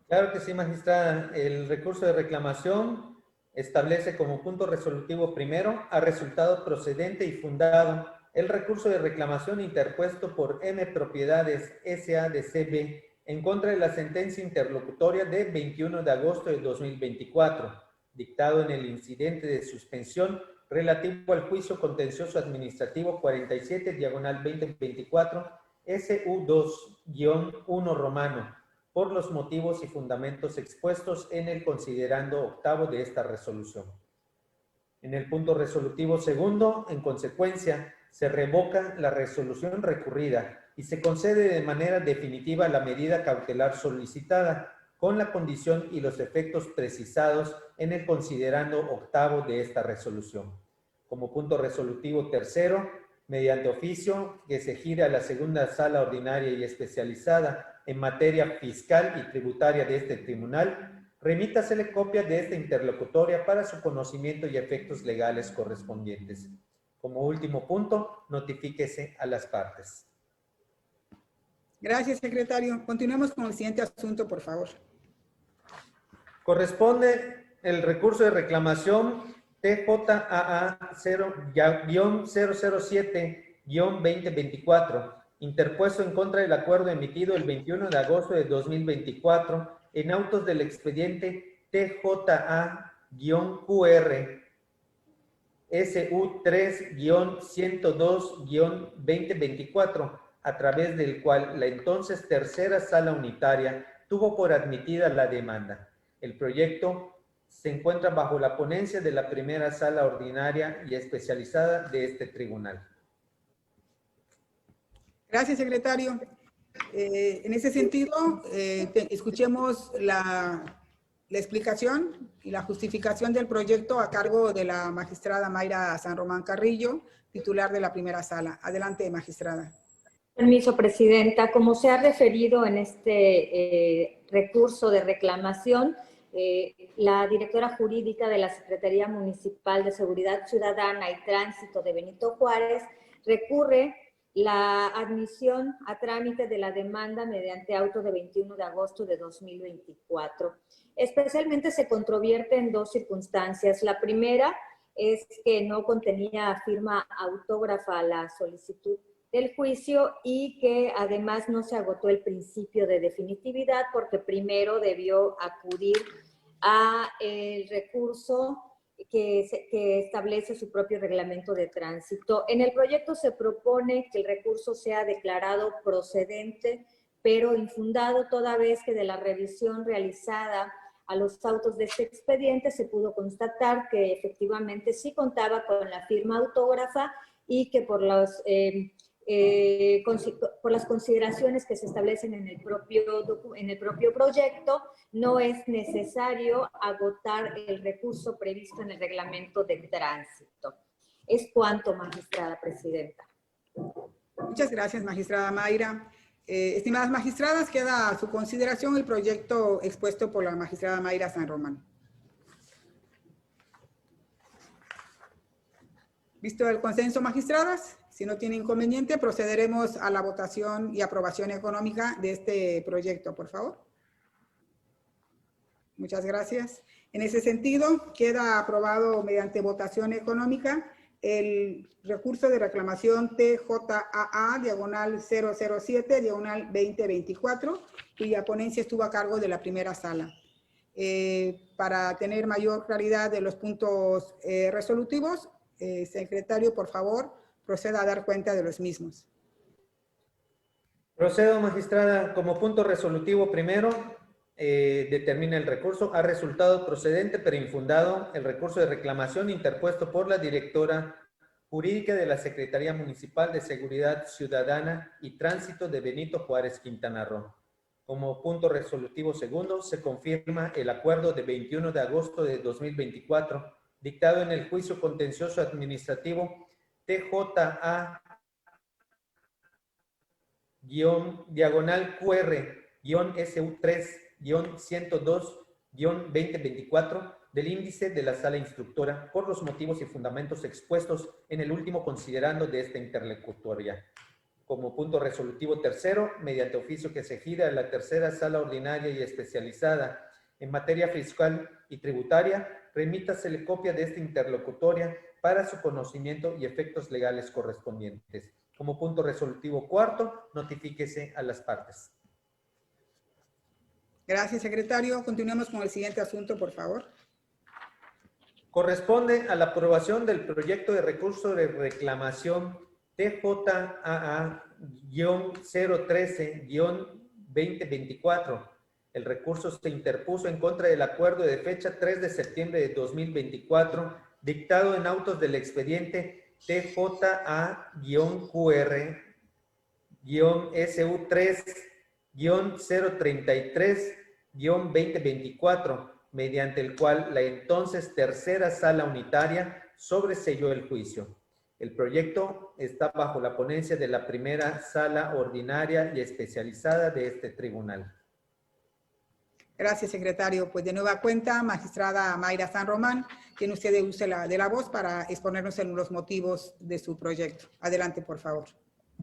Claro que sí, magistrada. El recurso de reclamación establece como punto resolutivo primero, ha resultado procedente y fundado el recurso de reclamación interpuesto por M Propiedades S.A.D.C.B. en contra de la sentencia interlocutoria de 21 de agosto de 2024, dictado en el incidente de suspensión relativo al juicio contencioso administrativo 47/2024 SU2-1 romano, por los motivos y fundamentos expuestos en el considerando octavo de esta resolución. En el punto resolutivo segundo, en consecuencia, se revoca la resolución recurrida y se concede de manera definitiva la medida cautelar solicitada, con la condición y los efectos precisados en el considerando octavo de esta resolución. Como punto resolutivo tercero, mediante oficio que se gire a la segunda sala ordinaria y especializada en materia fiscal y tributaria de este tribunal, remítasele copia de esta interlocutoria para su conocimiento y efectos legales correspondientes. Como último punto, notifíquese a las partes. Gracias, secretario. Continuemos con el siguiente asunto, por favor. Corresponde el recurso de reclamación TJAA-007-2024, interpuesto en contra del acuerdo emitido el 21 de agosto de 2024 en autos del expediente TJA-QR SU3-102-2024, a través del cual la entonces tercera sala unitaria tuvo por admitida la demanda. El proyecto se encuentra bajo la ponencia de la primera sala ordinaria y especializada de este tribunal. Gracias, secretario. En ese sentido, escuchemos la explicación y la justificación del proyecto a cargo de la magistrada Mayra San Román Carrillo, titular de la primera sala. Adelante, magistrada. Permiso, presidenta. Como se ha referido en este recurso de reclamación, la directora jurídica de la Secretaría Municipal de Seguridad Ciudadana y Tránsito de Benito Juárez recurre la admisión a trámite de la demanda mediante auto de 21 de agosto de 2024. Especialmente se controvierte en dos circunstancias. La primera es que no contenía firma autógrafa la solicitud del juicio y que además no se agotó el principio de definitividad porque primero debió acudir a el recurso que establece su propio reglamento de tránsito. En el proyecto se propone que el recurso sea declarado procedente, pero infundado, toda vez que de la revisión realizada a los autos de este expediente se pudo constatar que efectivamente sí contaba con la firma autógrafa y que por las consideraciones que se establecen en el propio proyecto, no es necesario agotar el recurso previsto en el reglamento de tránsito. Es cuanto, magistrada presidenta. Muchas gracias, magistrada Mayra. Estimadas magistradas, queda a su consideración el proyecto expuesto por la magistrada Mayra San Román. Visto el consenso, magistradas, si no tiene inconveniente, procederemos a la votación y aprobación económica de este proyecto, por favor. Muchas gracias. En ese sentido, queda aprobado mediante votación económica el recurso de reclamación TJAA-007-2024, cuya ponencia estuvo a cargo de la primera sala. Para tener mayor claridad de los puntos resolutivos, secretario, por favor, proceda a dar cuenta de los mismos. Procedo, magistrada. Como punto resolutivo primero, determina el recurso. Ha resultado procedente pero infundado el recurso de reclamación interpuesto por la directora jurídica de la Secretaría Municipal de Seguridad Ciudadana y Tránsito de Benito Juárez, Quintana Roo. Como punto resolutivo segundo, se confirma el acuerdo de 21 de agosto de 2024, dictado en el juicio contencioso administrativo TJA-QR-SU3-102-2024 del índice de la sala instructora por los motivos y fundamentos expuestos en el último considerando de esta interlocutoria. Como punto resolutivo tercero, mediante oficio que se gira a la tercera sala ordinaria y especializada en materia fiscal y tributaria, remítasele copia de esta interlocutoria para su conocimiento y efectos legales correspondientes. Como punto resolutivo cuarto, notifíquese a las partes. Gracias, secretario. Continuemos con el siguiente asunto, por favor. Corresponde a la aprobación del proyecto de recurso de reclamación TJAA-013-2024. El recurso se interpuso en contra del acuerdo de fecha 3 de septiembre de 2024, dictado en autos del expediente TJA-QR-SU3-033-2024, mediante el cual la entonces tercera sala unitaria sobreseyó el juicio. El proyecto está bajo la ponencia de la primera sala ordinaria y especializada de este tribunal. Gracias, secretario. Pues de nueva cuenta, magistrada Mayra San Román, tiene usted el uso de la voz para exponernos en los motivos de su proyecto. Adelante, por favor.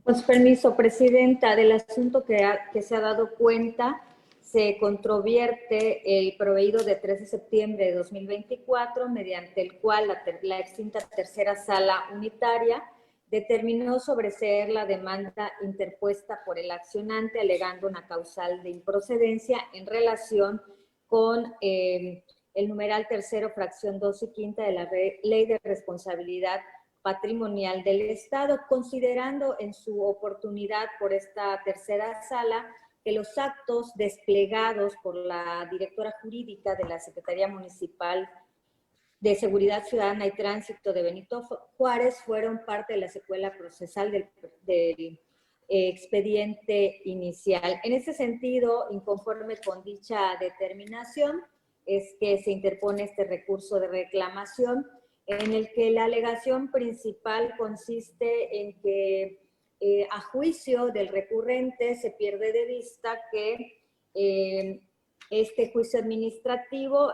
Pues permiso, presidenta, del asunto que se ha dado cuenta, se controvierte el proveído de 3 de septiembre de 2024, mediante el cual la extinta tercera sala unitaria determinó sobreseer la demanda interpuesta por el accionante alegando una causal de improcedencia en relación con el numeral tercero, fracción 2 y quinta de la Ley de Responsabilidad Patrimonial del Estado, considerando en su oportunidad por esta tercera sala que los actos desplegados por la directora jurídica de la Secretaría Municipal de Seguridad Ciudadana y Tránsito de Benito Juárez fueron parte de la secuela procesal del expediente inicial. En ese sentido, inconforme con dicha determinación, es que se interpone este recurso de reclamación en el que la alegación principal consiste en que a juicio del recurrente se pierde de vista que este juicio administrativo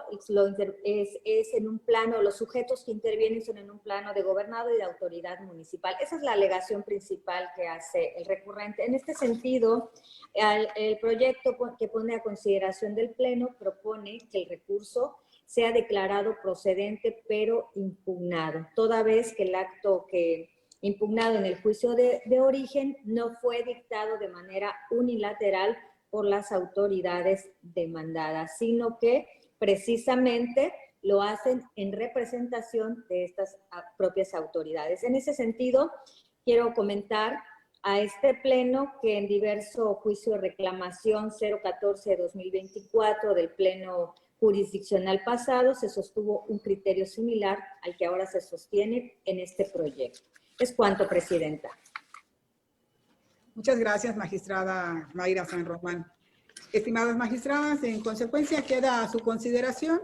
es en un plano, los sujetos que intervienen son en un plano de gobernado y de autoridad municipal. Esa es la alegación principal que hace el recurrente. En este sentido, el proyecto que pone a consideración del Pleno propone que el recurso sea declarado procedente pero impugnado, toda vez que el acto que impugnado en el juicio de origen no fue dictado de manera unilateral por las autoridades demandadas, sino que precisamente lo hacen en representación de estas propias autoridades. En ese sentido, quiero comentar a este Pleno que en diverso juicio de reclamación 014 de 2024 del Pleno jurisdiccional pasado se sostuvo un criterio similar al que ahora se sostiene en este proyecto. Es cuanto, presidenta. Muchas gracias, magistrada Mayra San Román. Estimadas magistradas, en consecuencia queda a su consideración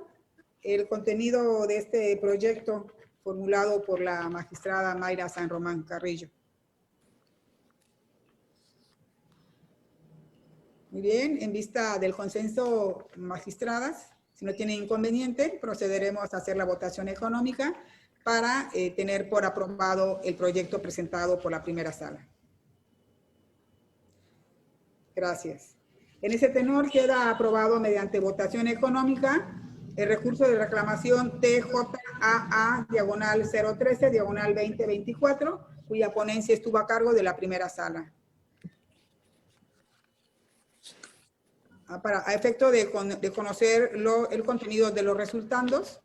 el contenido de este proyecto formulado por la magistrada Mayra San Román Carrillo. Muy bien, en vista del consenso, magistradas, si no tienen inconveniente, procederemos a hacer la votación económica para tener por aprobado el proyecto presentado por la primera sala. Gracias. En ese tenor queda aprobado mediante votación económica el recurso de reclamación TJAA-013-2024, cuya ponencia estuvo a cargo de la primera sala. A efecto de conocer el contenido de los resultados,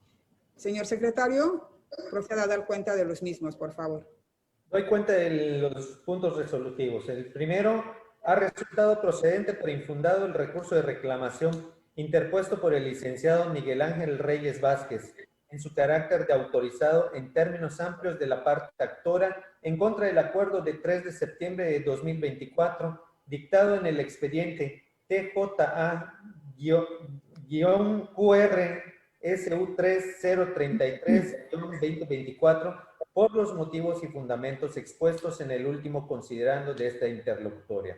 señor secretario, proceda a dar cuenta de los mismos, por favor. Doy cuenta de los puntos resolutivos. El primero, ha resultado procedente por infundado el recurso de reclamación interpuesto por el licenciado Miguel Ángel Reyes Vázquez, en su carácter de autorizado en términos amplios de la parte actora, en contra del acuerdo de 3 de septiembre de 2024, dictado en el expediente TJA-QRSU3033-2024, por los motivos y fundamentos expuestos en el último considerando de esta interlocutoria.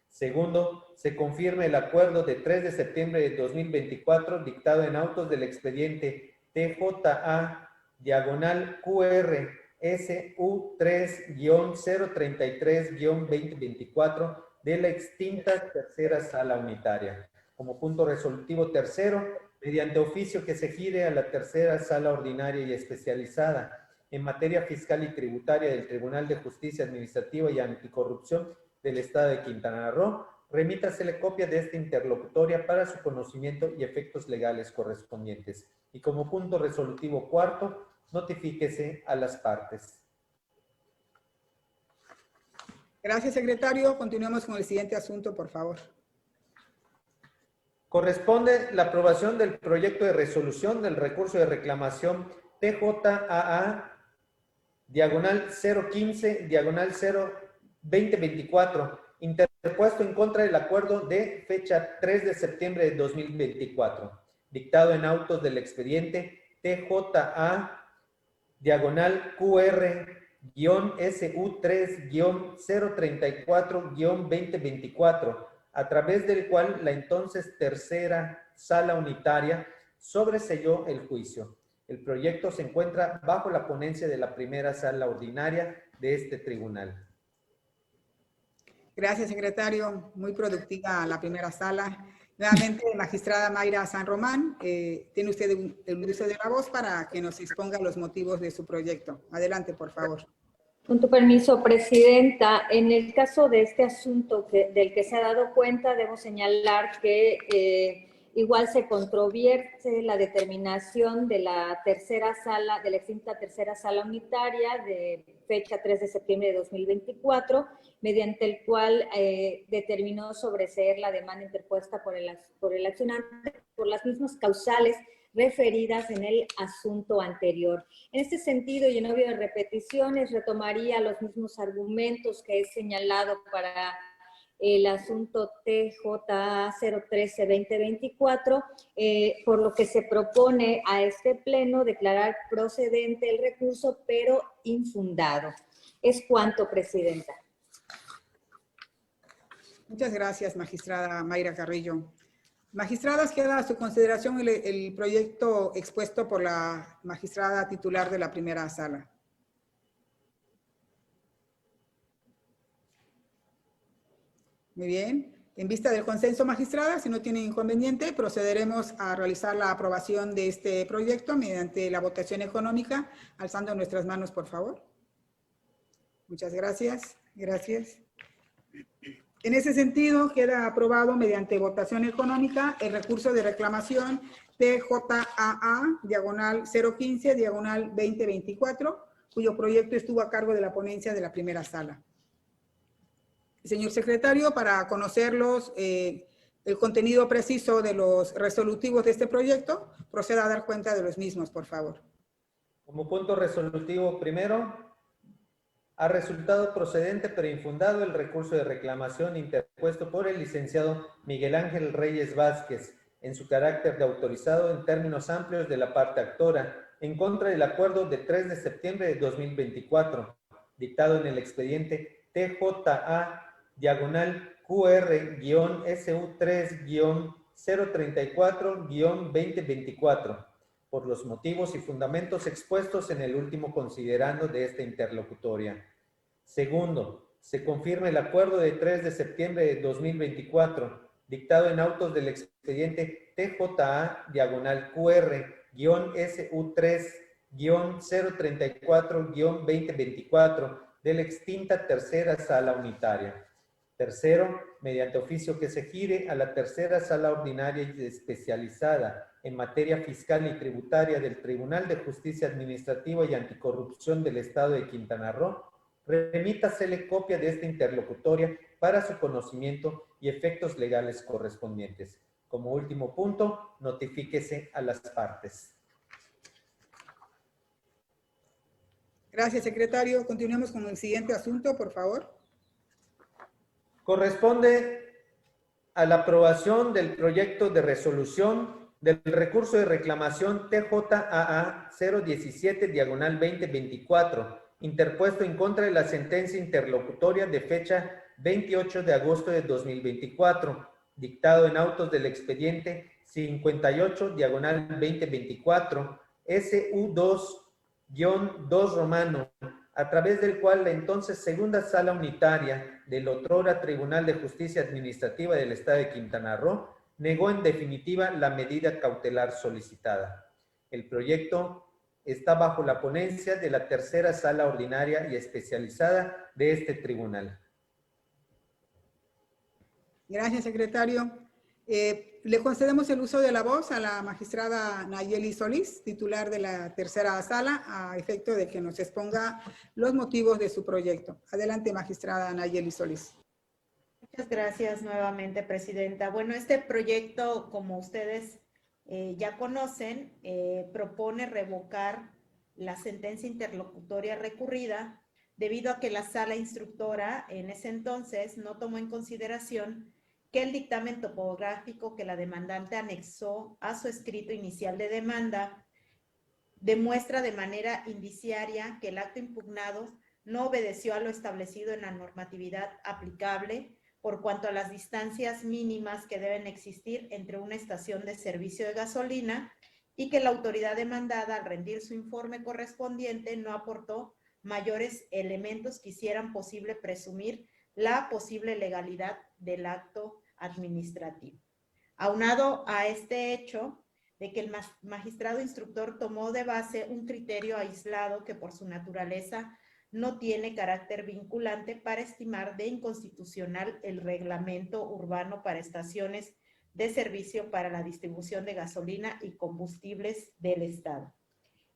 Segundo, se confirma el acuerdo de 3 de septiembre de 2024 dictado en autos del expediente TJA-QRSU3-033-2024 de la extinta tercera sala unitaria. Como punto resolutivo tercero, mediante oficio que se gire a la tercera sala ordinaria y especializada en materia fiscal y tributaria del Tribunal de Justicia Administrativa y Anticorrupción del Estado de Quintana Roo, remítasele copia de esta interlocutoria para su conocimiento y efectos legales correspondientes. Y como punto resolutivo cuarto, notifíquese a las partes. Gracias, secretario. Continuemos con el siguiente asunto, por favor. Corresponde la aprobación del proyecto de resolución del recurso de reclamación TJAA-015-02024, interpuesto en contra del acuerdo de fecha 3 de septiembre de 2024, dictado en autos del expediente TJA-QR-SU3-034-2024, a través del cual la entonces tercera sala unitaria sobreselló el juicio. El proyecto se encuentra bajo la ponencia de la primera sala ordinaria de este tribunal. Gracias, secretario. Muy productiva la primera sala. Nuevamente, magistrada Mayra San Román, tiene usted el uso de la voz para que nos exponga los motivos de su proyecto. Adelante, por favor. Con tu permiso, presidenta, en el caso de este asunto del que se ha dado cuenta, debo señalar que igual se controvierte la determinación de la tercera sala, de la extinta tercera sala unitaria de fecha 3 de septiembre de 2024, mediante el cual determinó sobreseer la demanda interpuesta por el accionante por las mismas causales referidas en el asunto anterior. En este sentido, y en obvio de repeticiones, retomaría los mismos argumentos que he señalado para el asunto TJA 013-2024, por lo que se propone a este pleno declarar procedente el recurso, pero infundado. Es cuanto, presidenta. Muchas gracias, magistrada Mayra Carrillo. Magistradas, queda a su consideración el proyecto expuesto por la magistrada titular de la primera sala. Muy bien. En vista del consenso, magistrada, si no tiene inconveniente, procederemos a realizar la aprobación de este proyecto mediante la votación económica, alzando nuestras manos, por favor. Muchas gracias. Gracias. En ese sentido, queda aprobado mediante votación económica el recurso de reclamación TJAA-015-2024, cuyo proyecto estuvo a cargo de la ponencia de la primera sala. Señor secretario, para conocerlos el contenido preciso de los resolutivos de este proyecto, proceda a dar cuenta de los mismos, por favor. Como punto resolutivo primero, ha resultado procedente pero infundado el recurso de reclamación interpuesto por el licenciado Miguel Ángel Reyes Vázquez, en su carácter de autorizado en términos amplios de la parte actora, en contra del acuerdo de 3 de septiembre de 2024, dictado en el expediente TJA-QR-SU3-034-2024, por los motivos y fundamentos expuestos en el último considerando de esta interlocutoria. Segundo, se confirma el acuerdo de 3 de septiembre de 2024, dictado en autos del expediente TJA-QR-SU3-034-2024 de la extinta tercera sala unitaria. Tercero, mediante oficio que se gire a la tercera sala ordinaria y especializada en materia fiscal y tributaria del Tribunal de Justicia Administrativa y Anticorrupción del Estado de Quintana Roo, remítasele copia de esta interlocutoria para su conocimiento y efectos legales correspondientes. Como último punto, notifíquese a las partes. Gracias, secretario. Continuemos con el siguiente asunto, por favor. Corresponde a la aprobación del proyecto de resolución del recurso de reclamación TJAA 017/2024, interpuesto en contra de la sentencia interlocutoria de fecha 28 de agosto de 2024, dictado en autos del expediente 58/2024, SU2-2 romano, a través del cual la entonces segunda sala unitaria del otrora Tribunal de Justicia Administrativa del Estado de Quintana Roo negó en definitiva la medida cautelar solicitada. El proyecto está bajo la ponencia de la tercera sala ordinaria y especializada de este tribunal. Gracias, secretario. Le concedemos el uso de la voz a la magistrada Nayeli Solís, titular de la tercera sala, a efecto de que nos exponga los motivos de su proyecto. Adelante, magistrada Nayeli Solís. Muchas gracias nuevamente, presidenta. Bueno, este proyecto, como ustedes ya conocen, propone revocar la sentencia interlocutoria recurrida debido a que la sala instructora en ese entonces no tomó en consideración que el dictamen topográfico que la demandante anexó a su escrito inicial de demanda demuestra de manera indiciaria que el acto impugnado no obedeció a lo establecido en la normatividad aplicable por cuanto a las distancias mínimas que deben existir entre una estación de servicio de gasolina y que la autoridad demandada, al rendir su informe correspondiente, no aportó mayores elementos que hicieran posible presumir la posible legalidad del acto administrativo. Aunado a este hecho de que el magistrado instructor tomó de base un criterio aislado que por su naturaleza no tiene carácter vinculante para estimar de inconstitucional el reglamento urbano para estaciones de servicio para la distribución de gasolina y combustibles del Estado.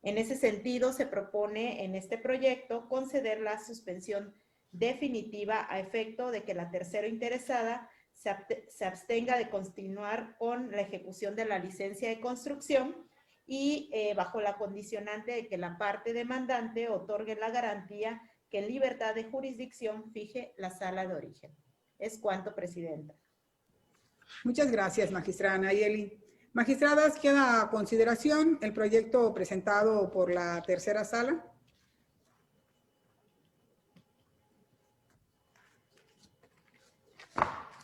En ese sentido, se propone en este proyecto conceder la suspensión definitiva a efecto de que la tercera interesada se abstenga de continuar con la ejecución de la licencia de construcción y bajo la condicionante de que la parte demandante otorgue la garantía que en libertad de jurisdicción fije la sala de origen. Es cuanto, presidenta. Muchas gracias, magistrada Nayeli. Magistradas, queda a consideración el proyecto presentado por la tercera sala.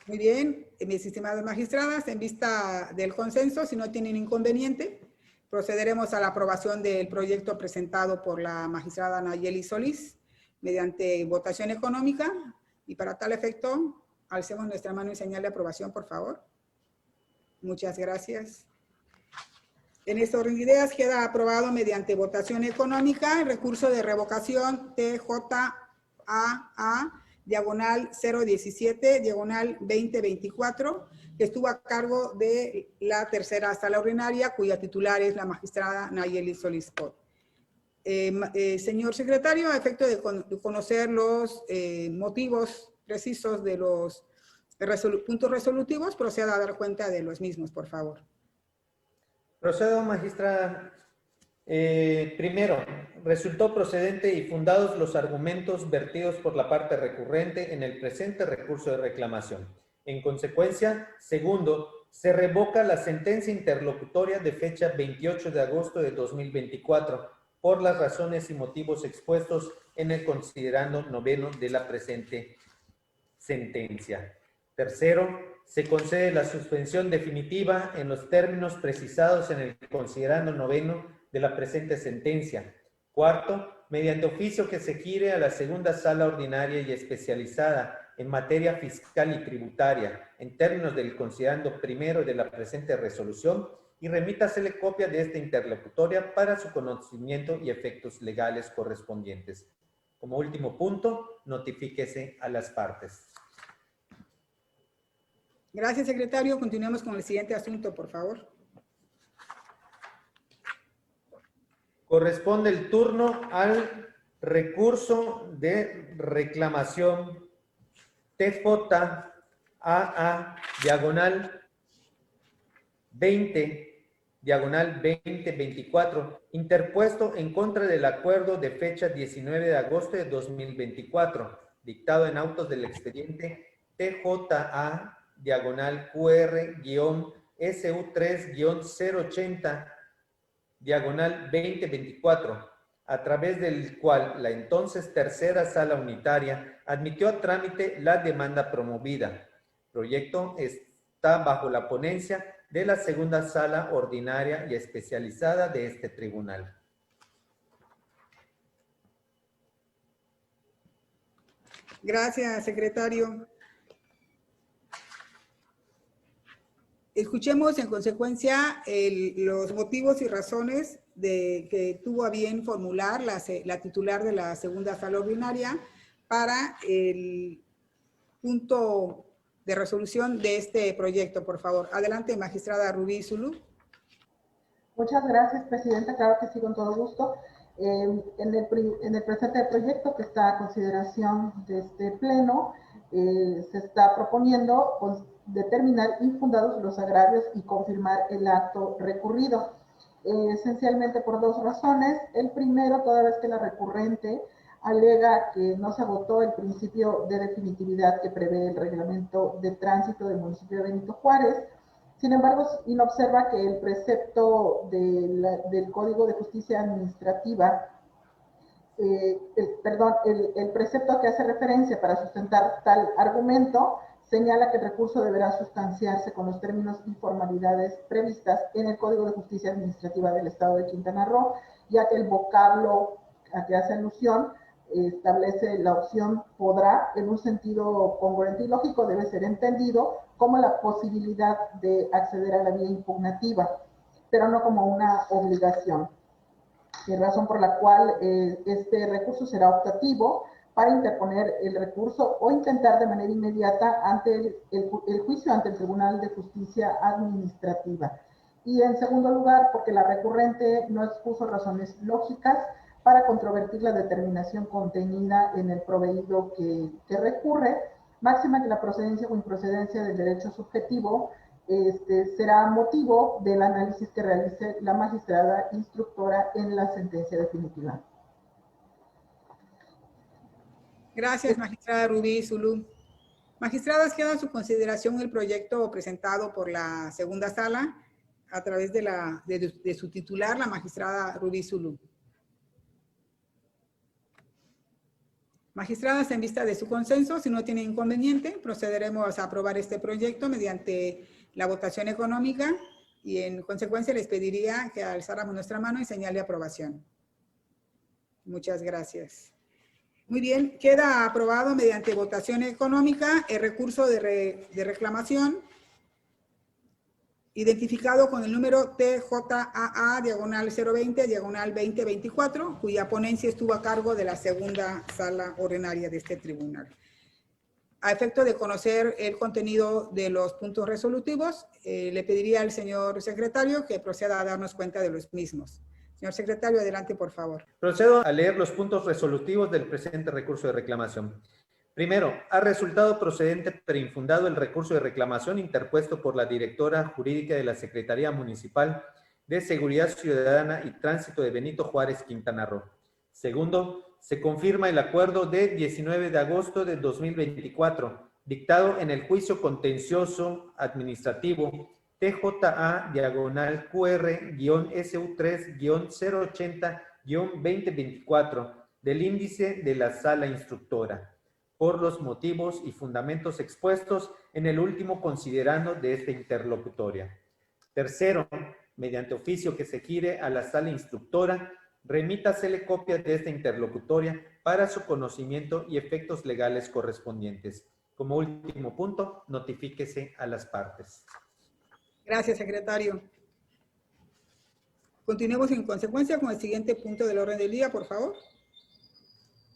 Muy bien, mis estimadas magistradas, en vista del consenso, si no tienen inconveniente, procederemos a la aprobación del proyecto presentado por la magistrada Nayeli Solís mediante votación económica, y para tal efecto, alcemos nuestra mano en señal de aprobación, por favor. Muchas gracias. En este orden de ideas queda aprobado mediante votación económica el recurso de revocación TJAA/017/2024, que estuvo a cargo de la tercera sala ordinaria, cuya titular es la magistrada Nayeli Solís. Señor secretario, a efecto de conocer los motivos precisos de los puntos resolutivos, proceda a dar cuenta de los mismos, por favor. Procedo, magistrada. Primero, resultó procedente y fundados los argumentos vertidos por la parte recurrente en el presente recurso de reclamación. En consecuencia, segundo, se revoca la sentencia interlocutoria de fecha 28 de agosto de 2024 por las razones y motivos expuestos en el considerando noveno de la presente sentencia. Tercero, se concede la suspensión definitiva en los términos precisados en el considerando noveno de la presente sentencia. Cuarto, mediante oficio que se gire a la segunda sala ordinaria y especializada en materia fiscal y tributaria, en términos del considerando primero de la presente resolución, y remítasele copia de esta interlocutoria para su conocimiento y efectos legales correspondientes. Como último punto, notifíquese a las partes. Gracias, secretario. Continuemos con el siguiente asunto, por favor. Corresponde el turno al recurso de reclamación TJAA-20/2024, interpuesto en contra del acuerdo de fecha 19 de agosto de 2024, dictado en autos del expediente TJA-QR-SU3-080/2024, a través del cual la entonces tercera sala unitaria admitió a trámite la demanda promovida. Proyecto está bajo la ponencia de la segunda sala ordinaria y especializada de este tribunal. Gracias, secretario. Escuchemos en consecuencia los motivos y razones que tuvo a bien formular la titular de la segunda sala ordinaria para el punto de resolución de este proyecto, por favor. Adelante, magistrada Rubí Zulú. Muchas gracias, presidenta. Claro que sí, con todo gusto. En el presente proyecto que está a consideración de este pleno, se está proponiendo determinar infundados los agravios y confirmar el acto recurrido. Esencialmente por dos razones. El primero, toda vez que la recurrente alega que no se agotó el principio de definitividad que prevé el reglamento de tránsito del municipio de Benito Juárez. Sin embargo, observa que el precepto del Código de Justicia Administrativa, el precepto a que hace referencia para sustentar tal argumento, señala que el recurso deberá sustanciarse con los términos y formalidades previstas en el Código de Justicia Administrativa del Estado de Quintana Roo, ya que el vocablo a que hace alusión establece la opción podrá, en un sentido congruente y lógico, debe ser entendido como la posibilidad de acceder a la vía impugnativa, pero no como una obligación. Razón por la cual este recurso será optativo para interponer el recurso o intentar de manera inmediata ante el juicio ante el Tribunal de Justicia Administrativa. Y en segundo lugar, porque la recurrente no expuso razones lógicas para controvertir la determinación contenida en el proveído que recurre, máxima que la procedencia o improcedencia del derecho subjetivo será motivo del análisis que realice la magistrada instructora en la sentencia definitiva. Gracias, magistrada Rubí Zulú. Magistradas, queda a su consideración el proyecto presentado por la segunda sala a través de su titular, la magistrada Rubí Zulú. Magistradas, en vista de su consenso, si no tiene inconveniente, procederemos a aprobar este proyecto mediante la votación económica y en consecuencia les pediría que alzáramos nuestra mano y señal de aprobación. Muchas gracias. Muy bien, queda aprobado mediante votación económica el recurso de reclamación identificado con el número TJAA-020-2024, cuya ponencia estuvo a cargo de la segunda sala ordinaria de este tribunal. A efecto de conocer el contenido de los puntos resolutivos, le pediría al señor secretario que proceda a darnos cuenta de los mismos. Señor secretario, adelante, por favor. Procedo a leer los puntos resolutivos del presente recurso de reclamación. Primero, ha resultado procedente pero infundado el recurso de reclamación interpuesto por la directora jurídica de la Secretaría Municipal de Seguridad Ciudadana y Tránsito de Benito Juárez, Quintana Roo. Segundo, se confirma el acuerdo de 19 de agosto de 2024, dictado en el juicio contencioso administrativo TJA-QR-SU3-080-2024 del índice de la sala instructora. por los motivos y fundamentos expuestos en el último considerando de esta interlocutoria. Tercero, mediante oficio que se gire a la sala instructora, remítasele copia de esta interlocutoria para su conocimiento y efectos legales correspondientes. Como último punto, notifíquese a las partes. Gracias, secretario. Continuemos en consecuencia con el siguiente punto del orden del día, por favor.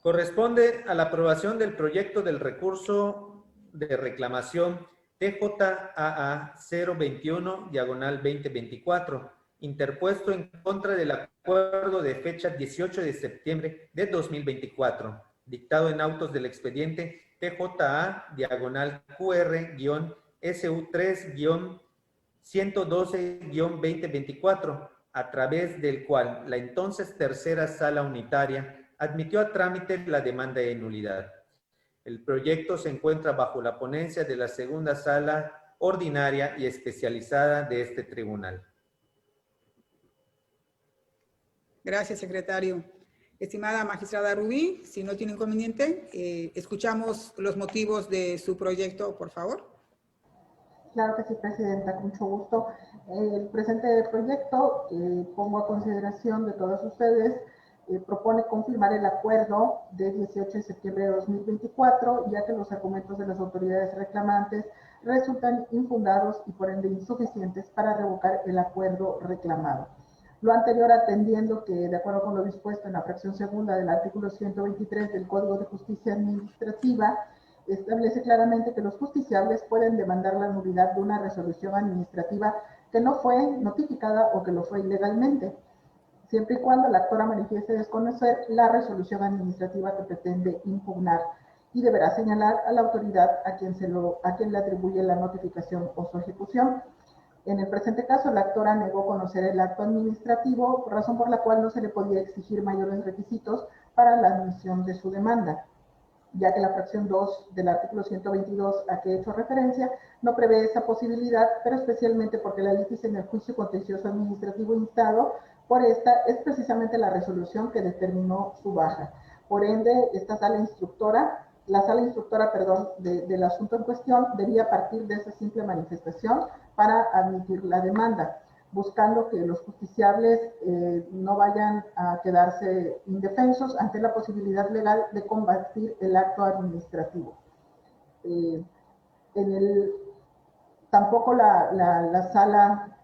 Corresponde a la aprobación del proyecto del recurso de reclamación TJAA 021/2024, interpuesto en contra del acuerdo de fecha 18 de septiembre de 2024, dictado en autos del expediente TJA-QR-SU3-112-2024, a través del cual la entonces tercera sala unitaria admitió a trámite la demanda de nulidad. El proyecto se encuentra bajo la ponencia de la segunda sala ordinaria y especializada de este tribunal. Gracias, secretario. Estimada magistrada Rubí, si no tiene inconveniente, escuchamos los motivos de su proyecto, por favor. Claro que sí, presidenta, con mucho gusto. El presente proyecto que pongo a consideración de todos ustedes propone confirmar el acuerdo de 18 de septiembre de 2024, ya que los argumentos de las autoridades reclamantes resultan infundados y por ende insuficientes para revocar el acuerdo reclamado. Lo anterior atendiendo que, de acuerdo con lo dispuesto en la fracción segunda del artículo 123 del Código de Justicia Administrativa, establece claramente que los justiciables pueden demandar la nulidad de una resolución administrativa que no fue notificada o que lo fue ilegalmente, siempre y cuando la actora manifieste desconocer la resolución administrativa que pretende impugnar y deberá señalar a la autoridad a quien le atribuye la notificación o su ejecución. En el presente caso, la actora negó conocer el acto administrativo, razón por la cual no se le podía exigir mayores requisitos para la admisión de su demanda, ya que la fracción 2 del artículo 122 a que he hecho referencia no prevé esa posibilidad, pero especialmente porque la litis en el juicio contencioso administrativo instado por esta es precisamente la resolución que determinó su baja. Por ende, esta sala instructora, del asunto en cuestión debía partir de esa simple manifestación para admitir la demanda, buscando que los justiciables no vayan a quedarse indefensos ante la posibilidad legal de combatir el acto administrativo. Tampoco la sala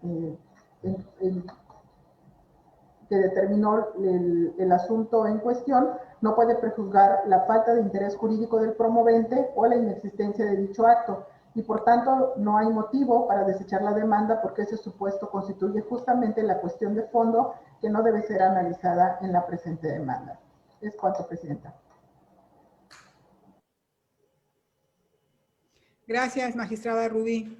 que determinó el asunto en cuestión no puede prejuzgar la falta de interés jurídico del promovente o la inexistencia de dicho acto, y por tanto no hay motivo para desechar la demanda porque ese supuesto constituye justamente la cuestión de fondo que no debe ser analizada en la presente demanda. Es cuanto, presidenta. Gracias, magistrada Rubí.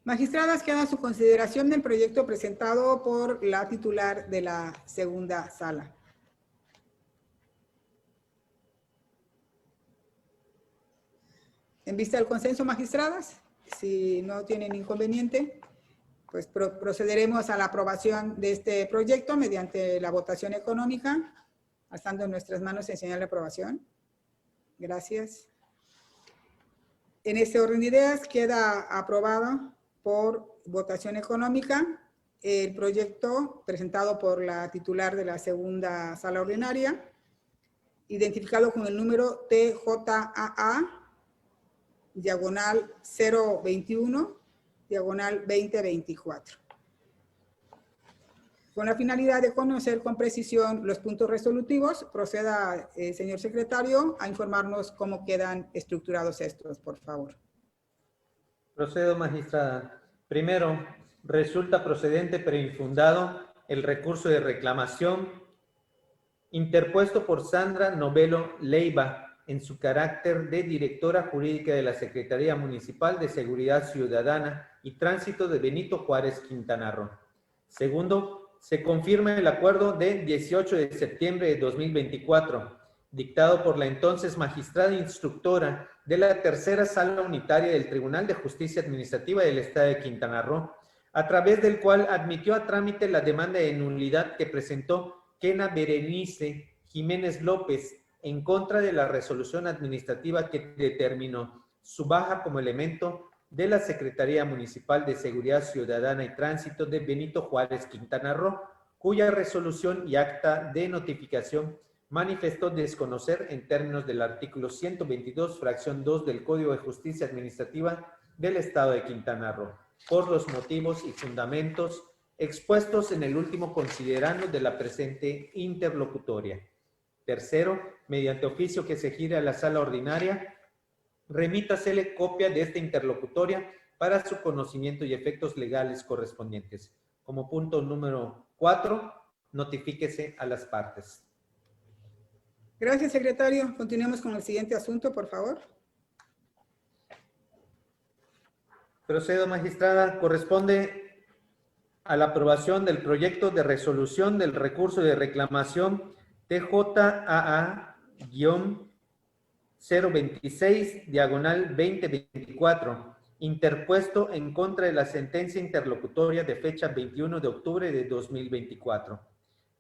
Magistradas, queda a su consideración el proyecto presentado por la titular de la segunda sala. En vista del consenso, magistradas, si no tienen inconveniente, pues procederemos a la aprobación de este proyecto mediante la votación económica, estando en nuestras manos en señal de aprobación. Gracias. En este orden de ideas queda aprobado por votación económica el proyecto presentado por la titular de la segunda sala ordinaria, identificado con el número TJAA-021/2024, con la finalidad de conocer con precisión los puntos resolutivos. Proceda, señor secretario, a informarnos cómo quedan estructurados estos, por favor. Procedo, magistrada. Primero, resulta procedente pero infundado el recurso de reclamación interpuesto por Sandra Novelo Leiva en su carácter de directora jurídica de la Secretaría Municipal de Seguridad Ciudadana y Tránsito de Benito Juárez, Quintana Roo. Segundo, se confirma el acuerdo de 18 de septiembre de 2024, dictado por la entonces magistrada instructora de la tercera sala unitaria del Tribunal de Justicia Administrativa del Estado de Quintana Roo, a través del cual admitió a trámite la demanda de nulidad que presentó Kena Berenice Jiménez López, en contra de la resolución administrativa que determinó su baja como elemento de la Secretaría Municipal de Seguridad Ciudadana y Tránsito de Benito Juárez, Quintana Roo, cuya resolución y acta de notificación manifestó desconocer en términos del artículo 122, fracción 2 del Código de Justicia Administrativa del Estado de Quintana Roo, por los motivos y fundamentos expuestos en el último considerando de la presente interlocutoria. Tercero, mediante oficio que se gire a la sala ordinaria, remítasele copia de esta interlocutoria para su conocimiento y efectos legales correspondientes. Como punto número 4, notifíquese a las partes. Gracias, secretario. Continuemos con el siguiente asunto, por favor. Procedo, magistrada. Corresponde a la aprobación del proyecto de resolución del recurso de reclamación TJAA-026/2024, interpuesto en contra de la sentencia interlocutoria de fecha 21 de octubre de 2024,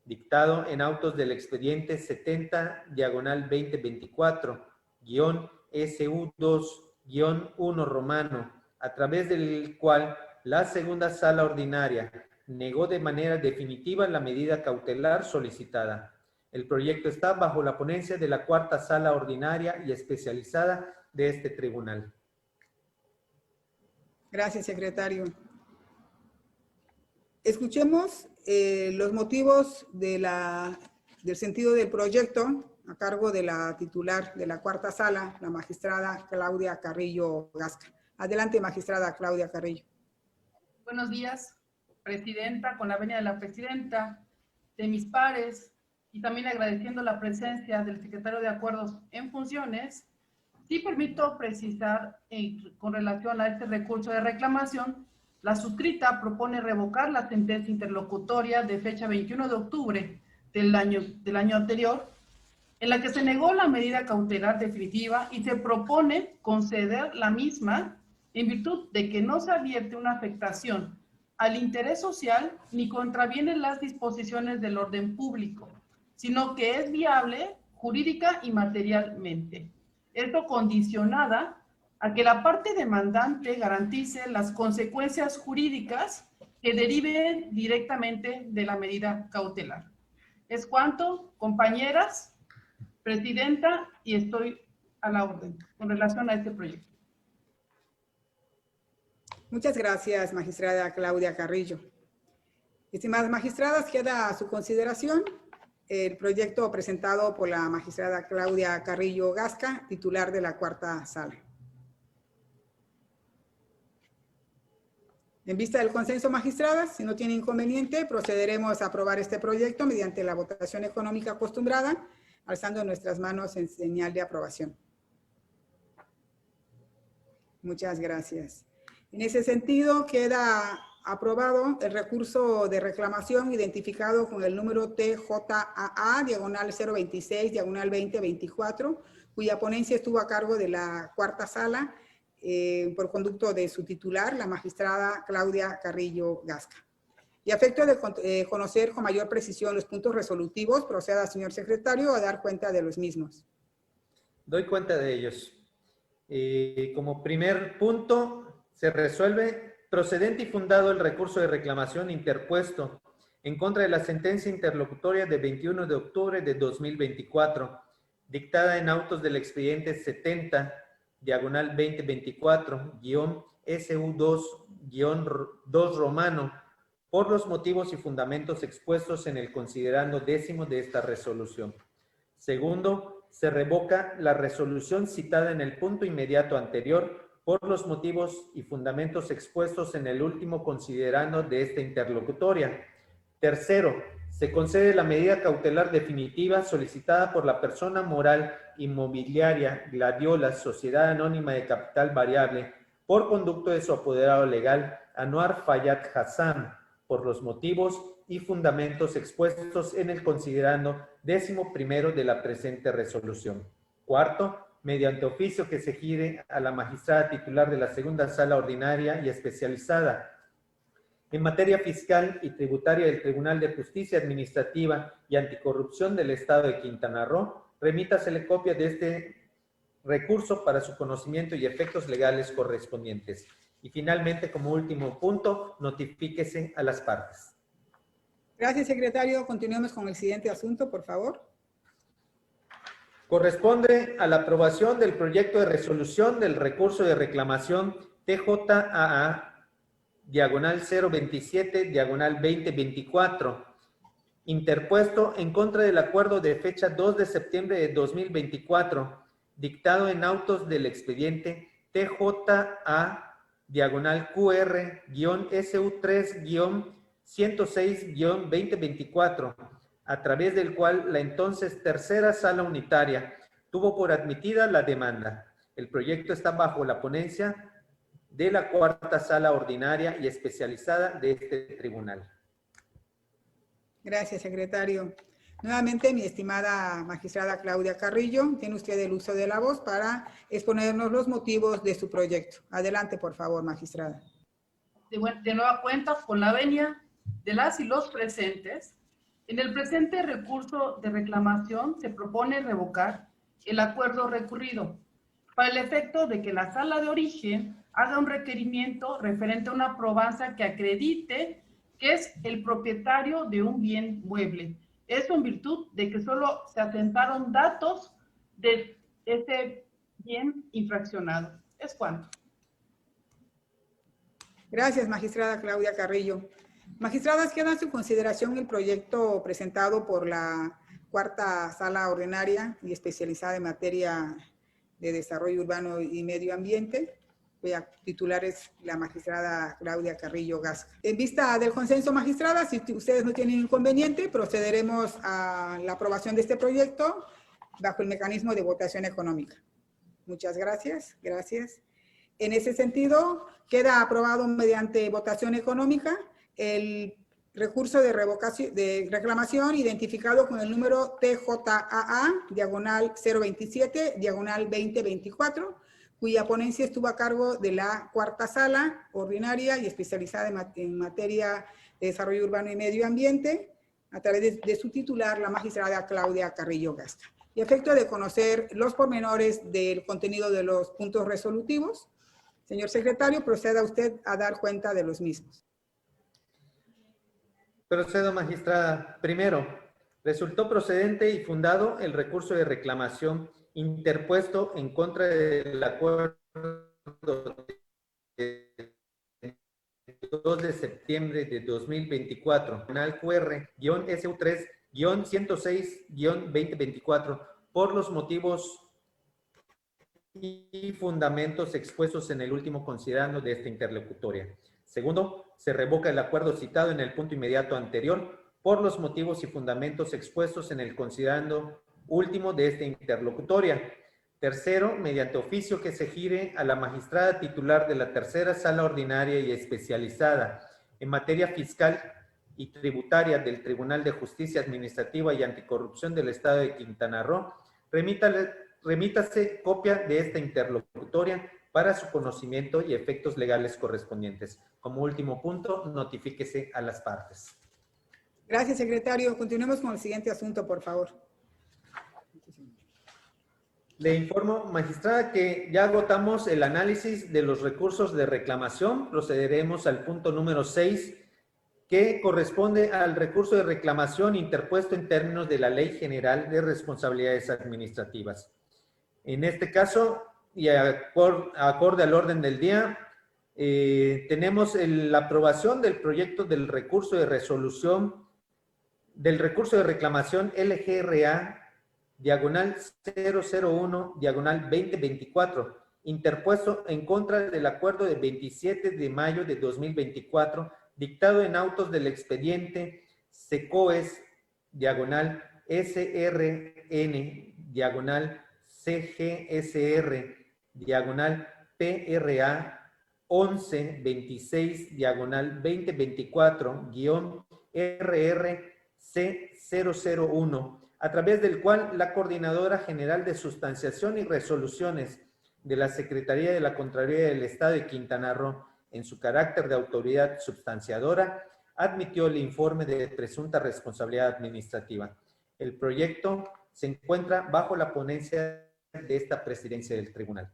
dictado en autos del expediente 70/24-SU2-1 romano, a través del cual la segunda sala ordinaria negó de manera definitiva la medida cautelar solicitada. El proyecto está bajo la ponencia de la cuarta sala ordinaria y especializada de este tribunal. Gracias, secretario. Escuchemos los motivos del sentido del proyecto a cargo de la titular de la cuarta sala, la magistrada Claudia Carrillo Gasca. Adelante, magistrada Claudia Carrillo. Buenos días, presidenta, con la venia de la presidenta, de mis pares, y también agradeciendo la presencia del secretario de Acuerdos en funciones. Sí permito precisar con relación a este recurso de reclamación, la suscrita propone revocar la sentencia interlocutoria de fecha 21 de octubre del año anterior, en la que se negó la medida cautelar definitiva y se propone conceder la misma en virtud de que no se advierte una afectación al interés social ni contravienen las disposiciones del orden público, sino que es viable jurídica y materialmente. Esto condicionada a que la parte demandante garantice las consecuencias jurídicas que deriven directamente de la medida cautelar. Es cuanto, compañeras, presidenta, y estoy a la orden con relación a este proyecto. Muchas gracias, magistrada Claudia Carrillo. Estimadas magistradas, queda a su consideración el proyecto presentado por la magistrada Claudia Carrillo Gasca, titular de la cuarta sala. En vista del consenso, magistradas, si no tiene inconveniente, procederemos a aprobar este proyecto mediante la votación económica acostumbrada, alzando nuestras manos en señal de aprobación. Muchas gracias. En ese sentido, queda aprobado el recurso de reclamación identificado con el número TJAA-026/2024, cuya ponencia estuvo a cargo de la cuarta sala por conducto de su titular, la magistrada Claudia Carrillo Gasca. Y a efecto de conocer con mayor precisión los puntos resolutivos, proceda, señor secretario, a dar cuenta de los mismos. Doy cuenta de ellos. Como primer punto, se resuelve procedente y fundado el recurso de reclamación interpuesto en contra de la sentencia interlocutoria de 21 de octubre de 2024, dictada en autos del expediente 70/2024-SU2-2 romano, por los motivos y fundamentos expuestos en el considerando 10º de esta resolución. Segundo, se revoca la resolución citada en el punto inmediato anterior por los motivos y fundamentos expuestos en el último considerando de esta interlocutoria. Tercero, se concede la medida cautelar definitiva solicitada por la persona moral inmobiliaria Gladiola, Sociedad Anónima de Capital Variable, por conducto de su apoderado legal, Anwar Fayad Hassan, por los motivos y fundamentos expuestos en el considerando 11º de la presente resolución. Cuarto, mediante oficio que se gire a la magistrada titular de la segunda sala ordinaria y especializada en materia fiscal y tributaria del Tribunal de Justicia Administrativa y Anticorrupción del Estado de Quintana Roo, remítasele copia de este recurso para su conocimiento y efectos legales correspondientes. Y finalmente, como último punto, notifíquese a las partes. Gracias, secretario. Continuemos con el siguiente asunto, por favor. Corresponde a la aprobación del proyecto de resolución del recurso de reclamación TJAA, diagonal 027, diagonal 2024, interpuesto en contra del acuerdo de fecha 2 de septiembre de 2024, dictado en autos del expediente TJA, diagonal QR-SU3-106-2024, a través del cual la entonces tercera sala unitaria tuvo por admitida la demanda. El proyecto está bajo la ponencia de la cuarta sala ordinaria y especializada de este tribunal. Gracias, secretario. Nuevamente, mi estimada magistrada Claudia Carrillo, tiene usted el uso de la voz para exponernos los motivos de su proyecto. Adelante, por favor, magistrada. De nueva cuenta, con la venia de las y los presentes, en el presente recurso de reclamación se propone revocar el acuerdo recurrido para el efecto de que la sala de origen haga un requerimiento referente a una probanza que acredite que es el propietario de un bien mueble. Eso en virtud de que solo se atentaron datos de ese bien infraccionado. ¿Es cuánto? Gracias, magistrada Claudia Carrillo. Magistradas, queda en su consideración el proyecto presentado por la cuarta sala ordinaria y especializada en materia de desarrollo urbano y medio ambiente, cuya titular es la magistrada Claudia Carrillo Gasca. En vista del consenso, magistrada, si ustedes no tienen inconveniente, procederemos a la aprobación de este proyecto bajo el mecanismo de votación económica. Muchas gracias. Gracias. En ese sentido, queda aprobado mediante votación económica el recurso de revocación de reclamación identificado con el número TJAA, diagonal 027, diagonal 2024, cuya ponencia estuvo a cargo de la cuarta sala ordinaria y especializada en materia de desarrollo urbano y medio ambiente, a través de su titular, la magistrada Claudia Carrillo Gasca. Y a efecto de conocer los pormenores del contenido de los puntos resolutivos, señor secretario, proceda usted a dar cuenta de los mismos. Procedo, magistrada. Primero, resultó procedente y fundado el recurso de reclamación interpuesto en contra del acuerdo de 2 de septiembre de 2024, canal QR-SU3-106-2024, por los motivos y fundamentos expuestos en el último considerando de esta interlocutoria. Segundo, se revoca el acuerdo citado en el punto inmediato anterior por los motivos y fundamentos expuestos en el considerando último de esta interlocutoria. Tercero, mediante oficio que se gire a la magistrada titular de la tercera sala ordinaria y especializada en materia fiscal y tributaria del Tribunal de Justicia Administrativa y Anticorrupción del Estado de Quintana Roo, remítase copia de esta interlocutoria para su conocimiento y efectos legales correspondientes. Como último punto, notifíquese a las partes. Gracias, secretario. Continuemos con el siguiente asunto, por favor. Le informo, magistrada, que ya agotamos el análisis de los recursos de reclamación. Procederemos al punto número 6, que corresponde al recurso de reclamación interpuesto en términos de la Ley General de Responsabilidades Administrativas. En este caso, y acorde al orden del día, tenemos la aprobación del proyecto del recurso de resolución del recurso de reclamación LGRA diagonal 001 diagonal 2024 interpuesto en contra del acuerdo de 27 de mayo de 2024 dictado en autos del expediente SECOES diagonal SRN diagonal CGSR diagonal PRA 1126 diagonal 2024 guión RRC001, a través del cual la Coordinadora General de Sustanciación y Resoluciones de la Secretaría de la Contraloría del Estado de Quintana Roo, en su carácter de autoridad substanciadora, admitió el informe de presunta responsabilidad administrativa. El proyecto se encuentra bajo la ponencia de esta presidencia del tribunal.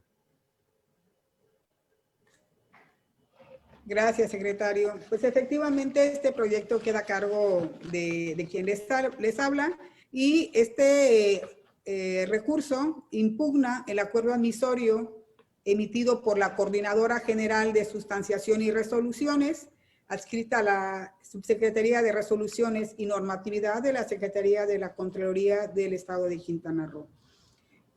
Gracias, secretario. Pues efectivamente este proyecto queda a cargo de quien les habla y este recurso impugna el acuerdo admisorio emitido por la Coordinadora General de Sustanciación y Resoluciones, adscrita a la Subsecretaría de Resoluciones y Normatividad de la Secretaría de la Contraloría del Estado de Quintana Roo.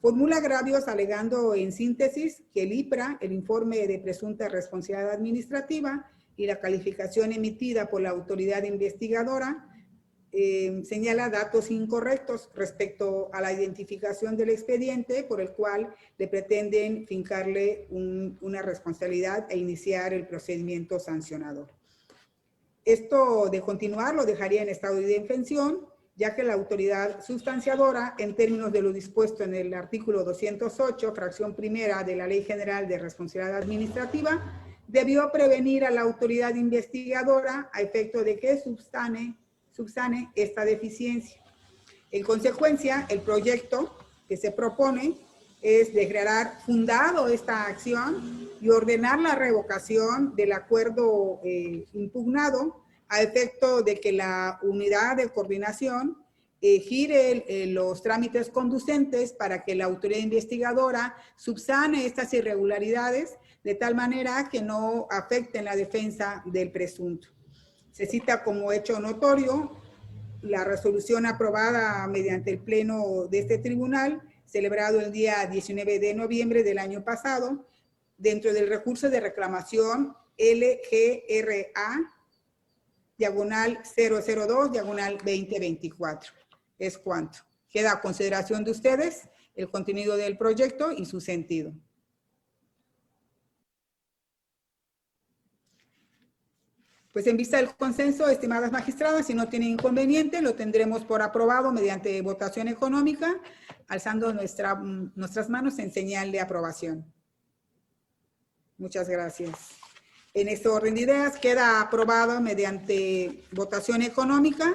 Formula agravios alegando en síntesis que el IPRA, el informe de presunta responsabilidad administrativa y la calificación emitida por la autoridad investigadora señala datos incorrectos respecto a la identificación del expediente por el cual le pretenden fincarle una responsabilidad e iniciar el procedimiento sancionador. Esto de continuar lo dejaría en estado de indefensión, ya que la autoridad sustanciadora, en términos de lo dispuesto en el artículo 208, fracción primera de la Ley General de Responsabilidad Administrativa, debió prevenir a la autoridad investigadora a efecto de que subsane esta deficiencia. En consecuencia, el proyecto que se propone es declarar fundado esta acción y ordenar la revocación del acuerdo impugnado a efecto de que la unidad de coordinación gire los trámites conducentes para que la autoridad investigadora subsane estas irregularidades de tal manera que no afecten la defensa del presunto. Se cita como hecho notorio la resolución aprobada mediante el pleno de este tribunal, celebrado el día 19 de noviembre del año pasado, dentro del recurso de reclamación LGRA-002-2024. Es cuanto. Queda a consideración de ustedes el contenido del proyecto y su sentido. Pues en vista del consenso, estimadas magistradas, si no tienen inconveniente, lo tendremos por aprobado mediante votación económica, alzando nuestras manos en señal de aprobación. Muchas gracias. En este orden de ideas queda aprobado mediante votación económica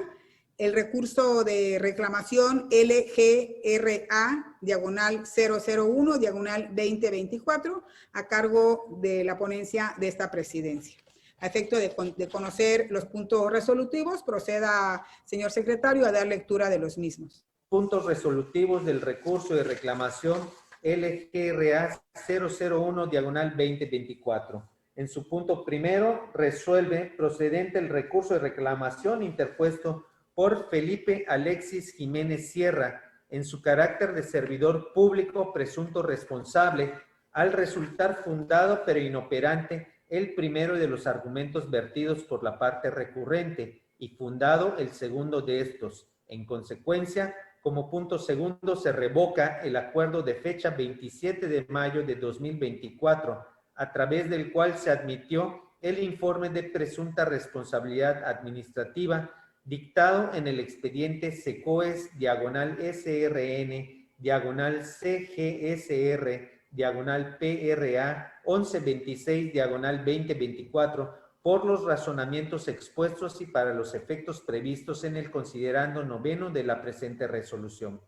el recurso de reclamación LGRA-001-2024 a cargo de la ponencia de esta presidencia. A efecto de conocer los puntos resolutivos, proceda, señor secretario, a dar lectura de los mismos. Puntos resolutivos del recurso de reclamación LGRA 001-2024. En su punto primero, resuelve procedente el recurso de reclamación interpuesto por Felipe Alexis Jiménez Sierra en su carácter de servidor público presunto responsable al resultar fundado pero inoperante el primero de los argumentos vertidos por la parte recurrente y fundado el segundo de estos. En consecuencia, como punto segundo, se revoca el acuerdo de fecha 27 de mayo de 2024, a través del cual se admitió el informe de presunta responsabilidad administrativa dictado en el expediente SECOES-CGSR-CGSR-PRA 1126-2024 por los razonamientos expuestos y para los efectos previstos en el considerando noveno de la presente resolución.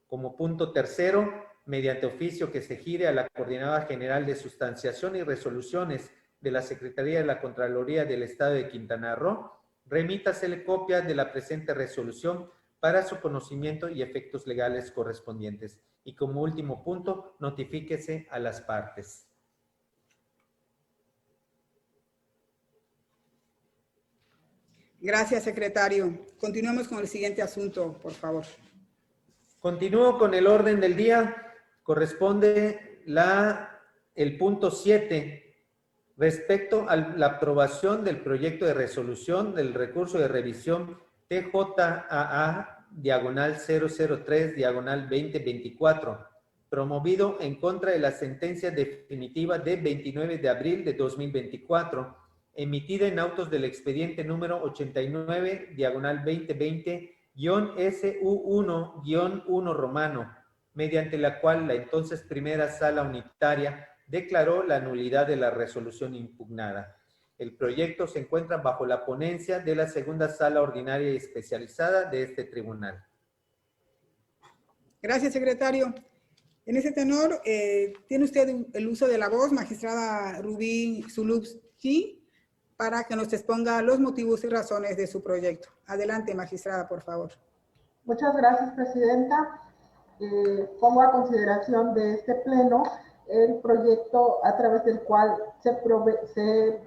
Como punto tercero, mediante oficio que se gire a la Coordinadora General de Sustanciación y Resoluciones de la Secretaría de la Contraloría del Estado de Quintana Roo, remítasele copia de la presente resolución para su conocimiento y efectos legales correspondientes. Y como último punto, notifíquese a las partes. Gracias, secretario. Continuemos con el siguiente asunto, por favor. Continúo con el orden del día. Corresponde el punto 7 respecto a la aprobación del proyecto de resolución del recurso de revisión TJAA-003-2024, promovido en contra de la sentencia definitiva de 29 de abril de 2024, emitida en autos del expediente número 89-2020-SU1-1 romano, mediante la cual la entonces primera sala unitaria declaró la nulidad de la resolución impugnada. El proyecto se encuentra bajo la ponencia de la segunda sala ordinaria y especializada de este tribunal. Gracias, secretario. En ese tenor, tiene usted el uso de la voz, magistrada Rubí Zulubski, para que nos exponga los motivos y razones de su proyecto. Adelante, magistrada, por favor. Muchas gracias, presidenta. Pongo a consideración de este pleno el proyecto a través del cual se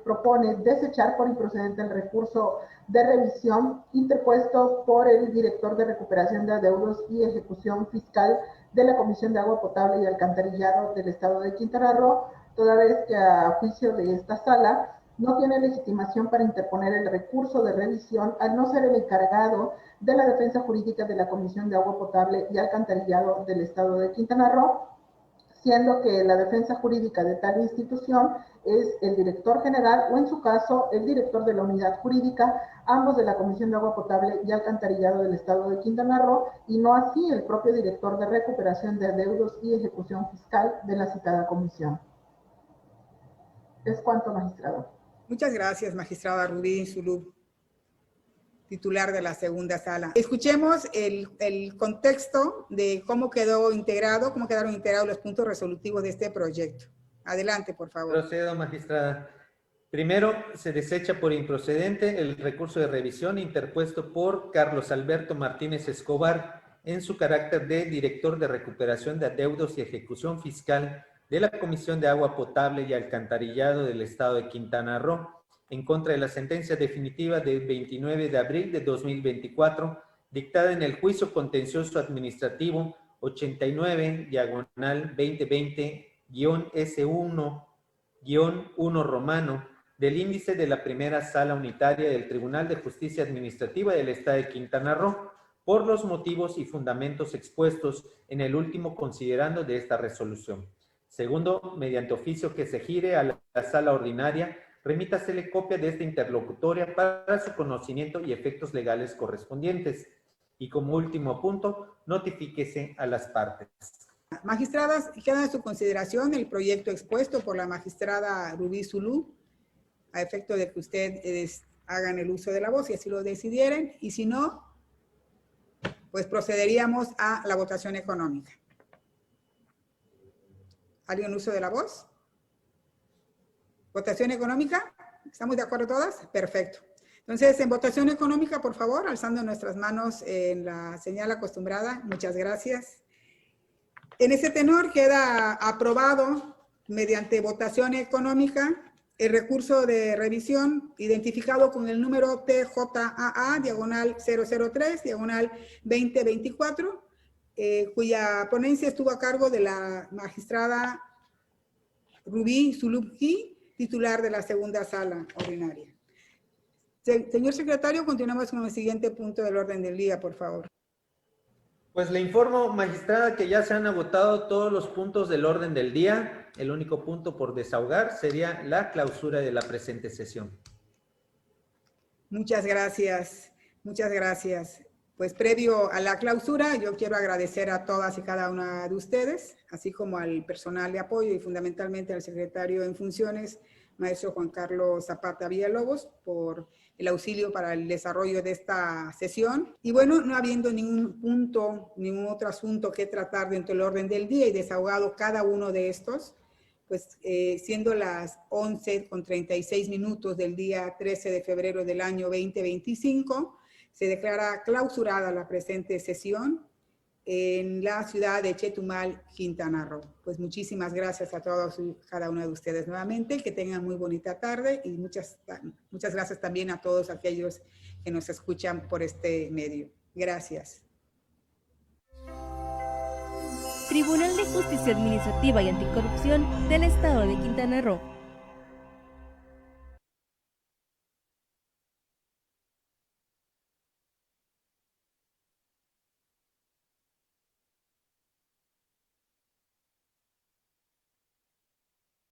propone desechar por improcedente el recurso de revisión interpuesto por el director de recuperación de adeudos y ejecución fiscal de la Comisión de Agua Potable y Alcantarillado del Estado de Quintana Roo, toda vez que a juicio de esta sala no tiene legitimación para interponer el recurso de revisión al no ser el encargado de la defensa jurídica de la Comisión de Agua Potable y Alcantarillado del Estado de Quintana Roo, siendo que la defensa jurídica de tal institución es el director general o en su caso el director de la unidad jurídica, ambos de la Comisión de Agua Potable y Alcantarillado del Estado de Quintana Roo, y no así el propio director de recuperación de adeudos y ejecución fiscal de la citada comisión. Es cuanto, magistrado. Muchas gracias, magistrada Rubí Zulub, titular de la segunda sala. Escuchemos el contexto de cómo quedaron integrados los puntos resolutivos de este proyecto. Adelante, por favor. Procedo, magistrada. Primero, se desecha por improcedente el recurso de revisión interpuesto por Carlos Alberto Martínez Escobar en su carácter de director de recuperación de adeudos y ejecución fiscal de la Comisión de Agua Potable y Alcantarillado del Estado de Quintana Roo, en contra de la sentencia definitiva del 29 de abril de 2024, dictada en el juicio contencioso administrativo 89-2020-S1-1 romano del índice de la primera sala unitaria del Tribunal de Justicia Administrativa del Estado de Quintana Roo, por los motivos y fundamentos expuestos en el último considerando de esta resolución. Segundo, mediante oficio que se gire a la sala ordinaria, remítasele copia de esta interlocutoria para su conocimiento y efectos legales correspondientes. Y como último punto, notifíquese a las partes. Magistradas, queda en su consideración el proyecto expuesto por la magistrada Rubí Zulub, a efecto de que ustedes hagan el uso de la voz, si así lo decidieran, y si no, pues procederíamos a la votación económica. ¿Alguien uso de la voz? ¿Votación económica? ¿Estamos de acuerdo todas? Perfecto. Entonces, en votación económica, por favor, alzando nuestras manos en la señal acostumbrada. Muchas gracias. En ese tenor queda aprobado mediante votación económica el recurso de revisión identificado con el número TJAA-003-2024, cuya ponencia estuvo a cargo de la magistrada Rubí Zulubski, titular de la segunda sala ordinaria. Señor secretario, continuamos con el siguiente punto del orden del día, por favor. Pues le informo, magistrada, que ya se han agotado todos los puntos del orden del día. El único punto por desahogar sería la clausura de la presente sesión. Muchas gracias, muchas gracias. Pues previo a la clausura, yo quiero agradecer a todas y cada una de ustedes, así como al personal de apoyo y fundamentalmente al secretario en funciones, maestro Juan Carlos Zapata Villalobos, por el auxilio para el desarrollo de esta sesión. Y bueno, no habiendo ningún punto, ningún otro asunto que tratar dentro del orden del día y desahogado cada uno de estos, pues siendo las 11:36 del día 13 de febrero del año 2025, se declara clausurada la presente sesión en la ciudad de Chetumal, Quintana Roo. Pues muchísimas gracias a todos y cada uno de ustedes nuevamente, que tengan muy bonita tarde y muchas gracias también a todos aquellos que nos escuchan por este medio. Gracias. Tribunal de Justicia Administrativa y Anticorrupción del Estado de Quintana Roo.